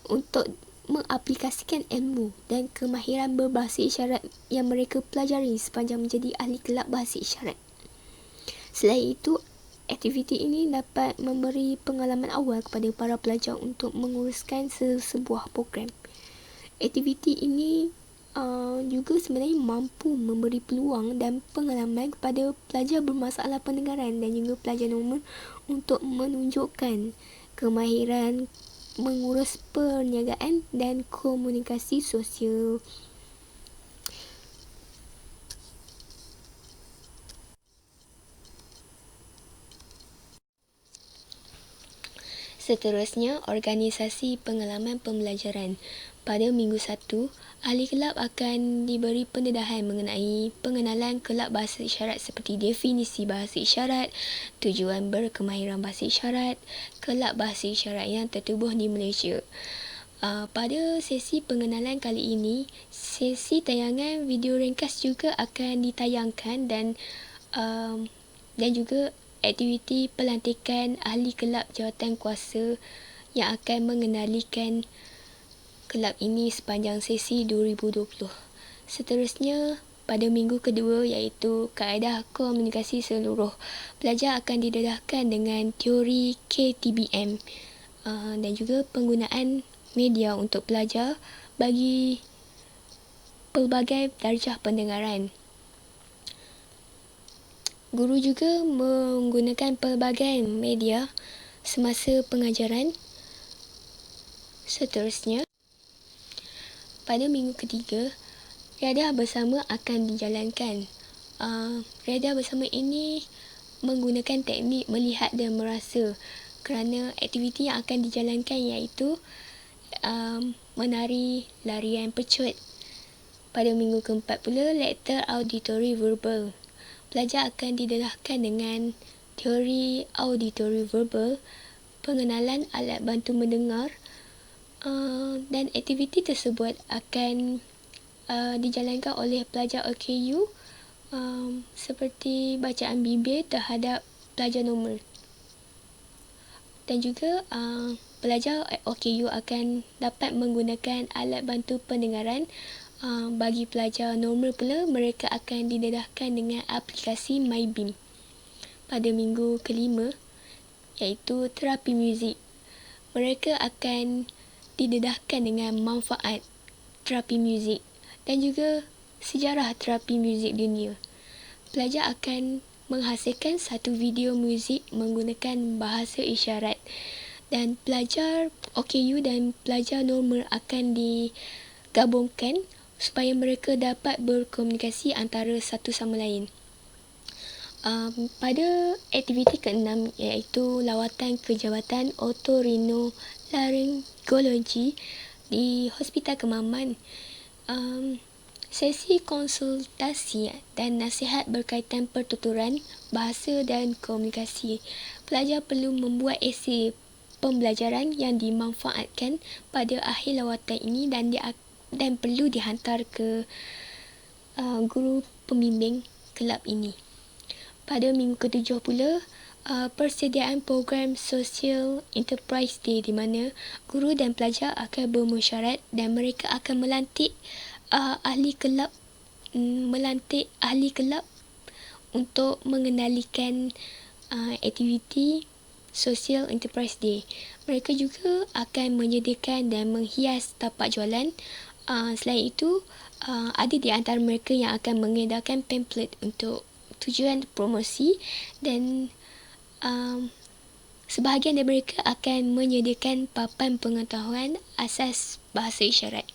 F: untuk mengaplikasikan ilmu dan kemahiran berbahasa isyarat yang mereka pelajari sepanjang menjadi ahli kelab bahasa isyarat. Selain itu, aktiviti ini dapat memberi pengalaman awal kepada para pelajar untuk menguruskan sebuah program. Aktiviti ini juga sebenarnya mampu memberi peluang dan pengalaman kepada pelajar bermasalah pendengaran dan juga pelajar normal untuk menunjukkan kemahiran mengurus perniagaan dan komunikasi sosial. Seterusnya, organisasi pengalaman pembelajaran. Pada minggu 1, ahli kelab akan diberi pendedahan mengenai pengenalan kelab bahasa isyarat seperti definisi bahasa isyarat, tujuan berkemahiran bahasa isyarat, kelab bahasa isyarat yang tertubuh di Malaysia. Pada sesi pengenalan kali ini, sesi tayangan video ringkas juga akan ditayangkan dan juga aktiviti pelantikan ahli kelab jawatankuasa yang akan mengendalikan kelab ini sepanjang sesi 2020. Seterusnya, pada minggu kedua iaitu kaedah komunikasi seluruh, pelajar akan didedahkan dengan teori KTBM dan juga penggunaan media untuk pelajar bagi pelbagai darjah pendengaran. Guru juga menggunakan pelbagai media semasa pengajaran. Seterusnya, pada minggu ketiga, riadah bersama akan dijalankan. Riadah bersama ini menggunakan teknik melihat dan merasa, kerana aktiviti yang akan dijalankan iaitu menari larian pecut. Pada minggu keempat pula, lektor auditori verbal. Pelajar akan didedahkan dengan teori auditori verbal, pengenalan alat bantu mendengar, dan aktiviti tersebut akan dijalankan oleh pelajar OKU seperti bacaan bibir terhadap pelajar normal. Dan juga pelajar OKU akan dapat menggunakan alat bantu pendengaran. Bagi pelajar normal pula, mereka akan didedahkan dengan aplikasi MyBeam. Pada minggu kelima, iaitu terapi muzik, mereka akan didedahkan dengan manfaat terapi muzik dan juga sejarah terapi muzik dunia. Pelajar akan menghasilkan satu video muzik menggunakan bahasa isyarat, dan pelajar OKU dan pelajar normal akan digabungkan supaya mereka dapat berkomunikasi antara satu sama lain. Pada aktiviti ke-6 iaitu lawatan ke Jabatan Otorinolaryngologi di Hospital Kemaman, sesi konsultasi dan nasihat berkaitan pertuturan, bahasa dan komunikasi. Pelajar perlu membuat esei pembelajaran yang dimanfaatkan pada akhir lawatan ini dan perlu dihantar ke guru pembimbing kelab ini. Pada minggu ke-7 pula, persediaan program Social Enterprise Day di mana guru dan pelajar akan bermusyarat dan mereka akan melantik ahli kelab untuk mengendalikan aktiviti Social Enterprise Day. Mereka juga akan menyediakan dan menghias tapak jualan. Selain itu, ada di antara mereka yang akan mengedarkan pamphlet untuk tujuan promosi, dan sebahagian dari mereka akan menyediakan papan pengetahuan asas bahasa isyarat.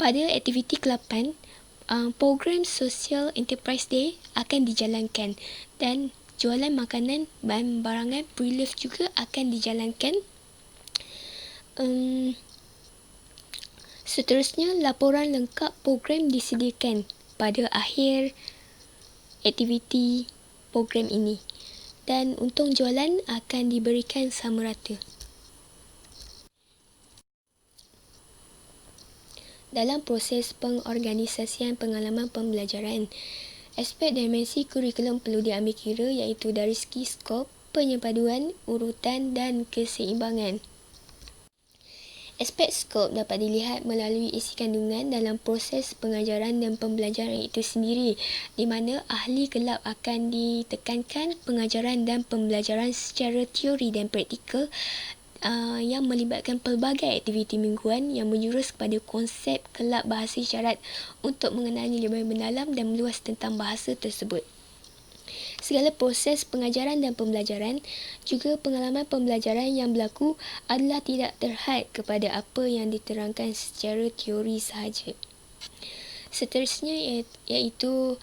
F: Pada aktiviti ke-8, program Social Enterprise Day akan dijalankan dan jualan makanan dan barangan pre-live juga akan dijalankan. Seterusnya, laporan lengkap program disediakan pada akhir aktiviti program ini dan untung jualan akan diberikan sama rata. Dalam proses pengorganisasian pengalaman pembelajaran, aspek dimensi kurikulum perlu diambil kira iaitu dari segi skop, penyepaduan, urutan dan keseimbangan. Aspek skop dapat dilihat melalui isi kandungan dalam proses pengajaran dan pembelajaran itu sendiri, di mana ahli kelab akan ditekankan pengajaran dan pembelajaran secara teori dan praktikal yang melibatkan pelbagai aktiviti mingguan yang menjurus kepada konsep kelab bahasa isyarat untuk mengenali lebih mendalam dan meluas tentang bahasa tersebut. Segala proses pengajaran dan pembelajaran, juga pengalaman pembelajaran yang berlaku adalah tidak terhad kepada apa yang diterangkan secara teori sahaja. Seterusnya iaitu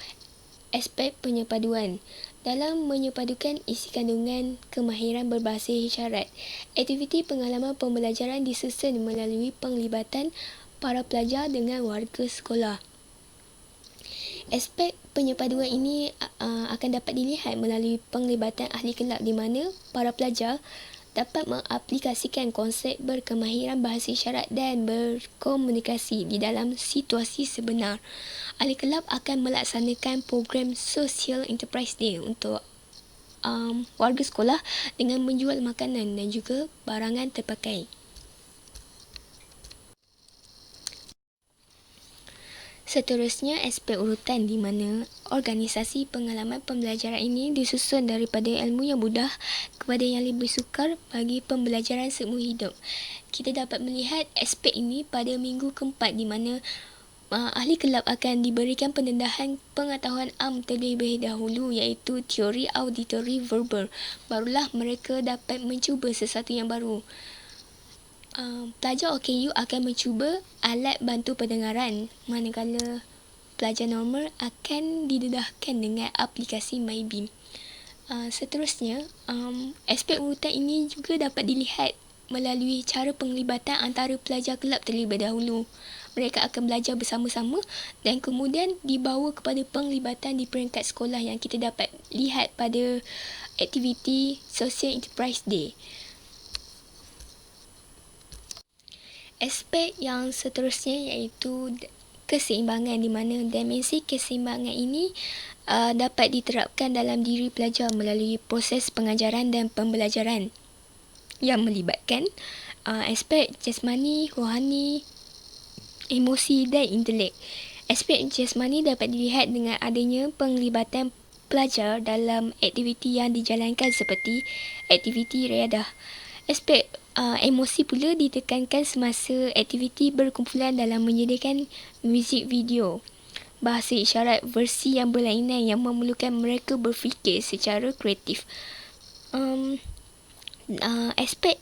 F: aspek penyepaduan. Dalam menyepadukan isi kandungan kemahiran berbahasa isyarat, aktiviti pengalaman pembelajaran disusun melalui penglibatan para pelajar dengan warga sekolah. Aspek penyepaduan ini akan dapat dilihat melalui penglibatan ahli kelab di mana para pelajar dapat mengaplikasikan konsep berkemahiran bahasa isyarat dan berkomunikasi di dalam situasi sebenar. Ahli kelab akan melaksanakan program Social Enterprise Day untuk warga sekolah dengan menjual makanan dan juga barangan terpakai. Seterusnya, aspek urutan di mana organisasi pengalaman pembelajaran ini disusun daripada ilmu yang mudah kepada yang lebih sukar bagi pembelajaran seumur hidup. Kita dapat melihat aspek ini pada minggu keempat di mana ahli kelab akan diberikan pendedahan pengetahuan terlebih dahulu iaitu teori auditory verbal. Barulah mereka dapat mencuba sesuatu yang baru. Pelajar OKU akan mencuba alat bantu pendengaran, manakala pelajar normal akan didedahkan dengan aplikasi MyBeam. Seterusnya, aspek urutan ini juga dapat dilihat melalui cara penglibatan antara pelajar kelab terlebih dahulu. Mereka akan belajar bersama-sama dan kemudian dibawa kepada penglibatan di peringkat sekolah yang kita dapat lihat pada aktiviti Social Enterprise Day. Aspek yang seterusnya iaitu keseimbangan di mana dimensi keseimbangan ini dapat diterapkan dalam diri pelajar melalui proses pengajaran dan pembelajaran yang melibatkan aspek jasmani, rohani, emosi dan intelek. Aspek jasmani dapat dilihat dengan adanya penglibatan pelajar dalam aktiviti yang dijalankan seperti aktiviti riadah. Aspek emosi pula ditekankan semasa aktiviti berkumpulan dalam menyediakan muzik video, bahasa isyarat versi yang berlainan yang memerlukan mereka berfikir secara kreatif. Aspek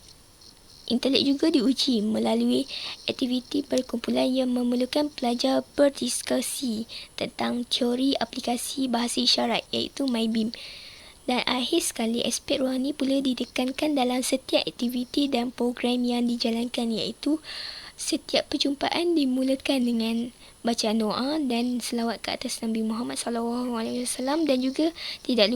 F: intelek juga diuji melalui aktiviti perkumpulan yang memerlukan pelajar berdiskusi tentang teori aplikasi bahasa isyarat iaitu MyBeam. Dan akhir sekali, aspek rohani pula ditekankan dalam setiap aktiviti dan program yang dijalankan iaitu setiap perjumpaan dimulakan dengan bacaan doa dan selawat ke atas Nabi Muhammad SAW dan juga tidak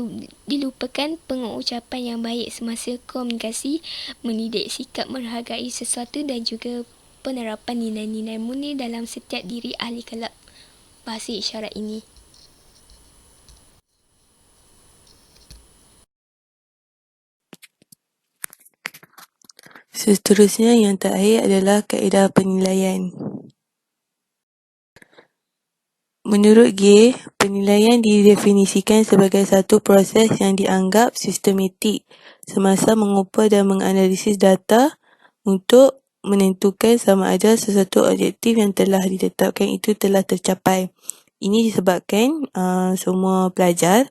F: dilupakan pengucapan yang baik semasa komunikasi, mendidik sikap menghargai sesuatu dan juga penerapan nilai-nilai murni dalam setiap diri ahli kelab bahasa isyarat ini.
B: Seterusnya yang terakhir adalah kaedah penilaian. Menurut Gay, penilaian didefinisikan sebagai satu proses yang dianggap sistematik semasa mengumpul dan menganalisis data untuk menentukan sama ada sesuatu objektif yang telah ditetapkan itu telah tercapai. Ini disebabkan semua pelajar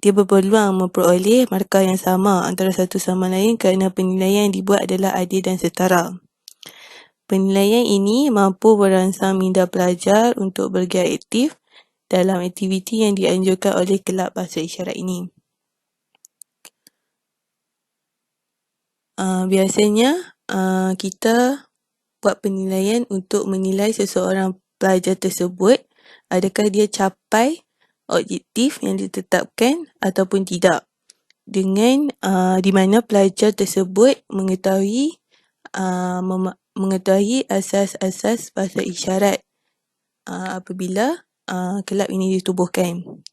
B: dia berpeluang memperoleh markah yang sama antara satu sama lain kerana penilaian yang dibuat adalah adil dan setara. Penilaian ini mampu merangsang minda pelajar untuk bergiat aktif dalam aktiviti yang dianjurkan oleh kelab bahasa isyarat ini. Biasanya kita buat penilaian untuk menilai seseorang pelajar tersebut adakah dia capai objektif yang ditetapkan ataupun tidak, dengan di mana pelajar tersebut mengetahui asas-asas bahasa isyarat apabila kelab ini ditubuhkan.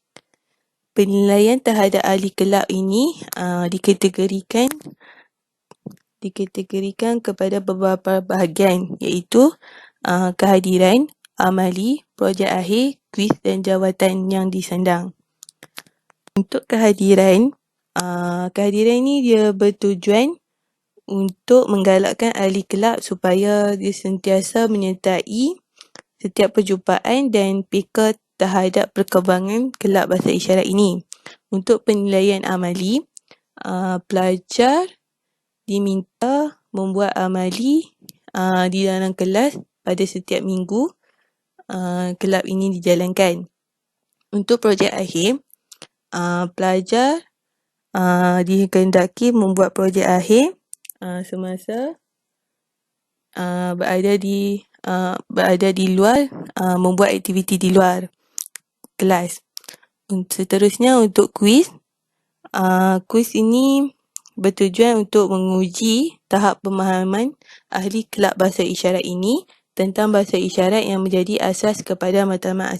B: Penilaian terhadap ahli kelab ini dikategorikan kepada beberapa bahagian iaitu kehadiran, amali, projek akhir, kuis dan jawatan yang disandang. Untuk kehadiran ini dia bertujuan untuk menggalakkan ahli kelab supaya dia sentiasa menyertai setiap perjumpaan dan peka terhadap perkembangan kelab bahasa isyarat ini. Untuk penilaian amali, pelajar diminta membuat amali di dalam kelas pada setiap minggu kelab ini dijalankan. Untuk projek akhir, pelajar dikehendaki membuat projek akhir semasa berada di luar, membuat aktiviti di luar kelas. Seterusnya untuk kuis, kuis ini bertujuan untuk menguji tahap pemahaman ahli kelab bahasa isyarat ini tentang bahasa isyarat yang menjadi asas kepada matlamat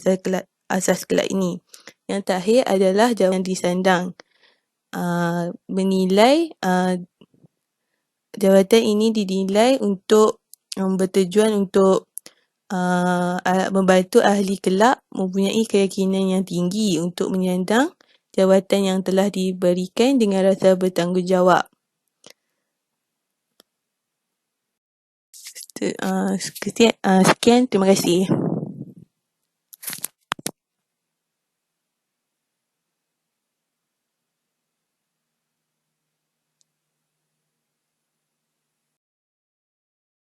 B: asas kelab ini. Yang terakhir adalah jawapan disandang. menilai jawatan ini dinilai untuk bertujuan untuk membantu ahli kelab mempunyai keyakinan yang tinggi untuk menyandang jawatan yang telah diberikan dengan rasa bertanggungjawab. Sekian, terima kasih.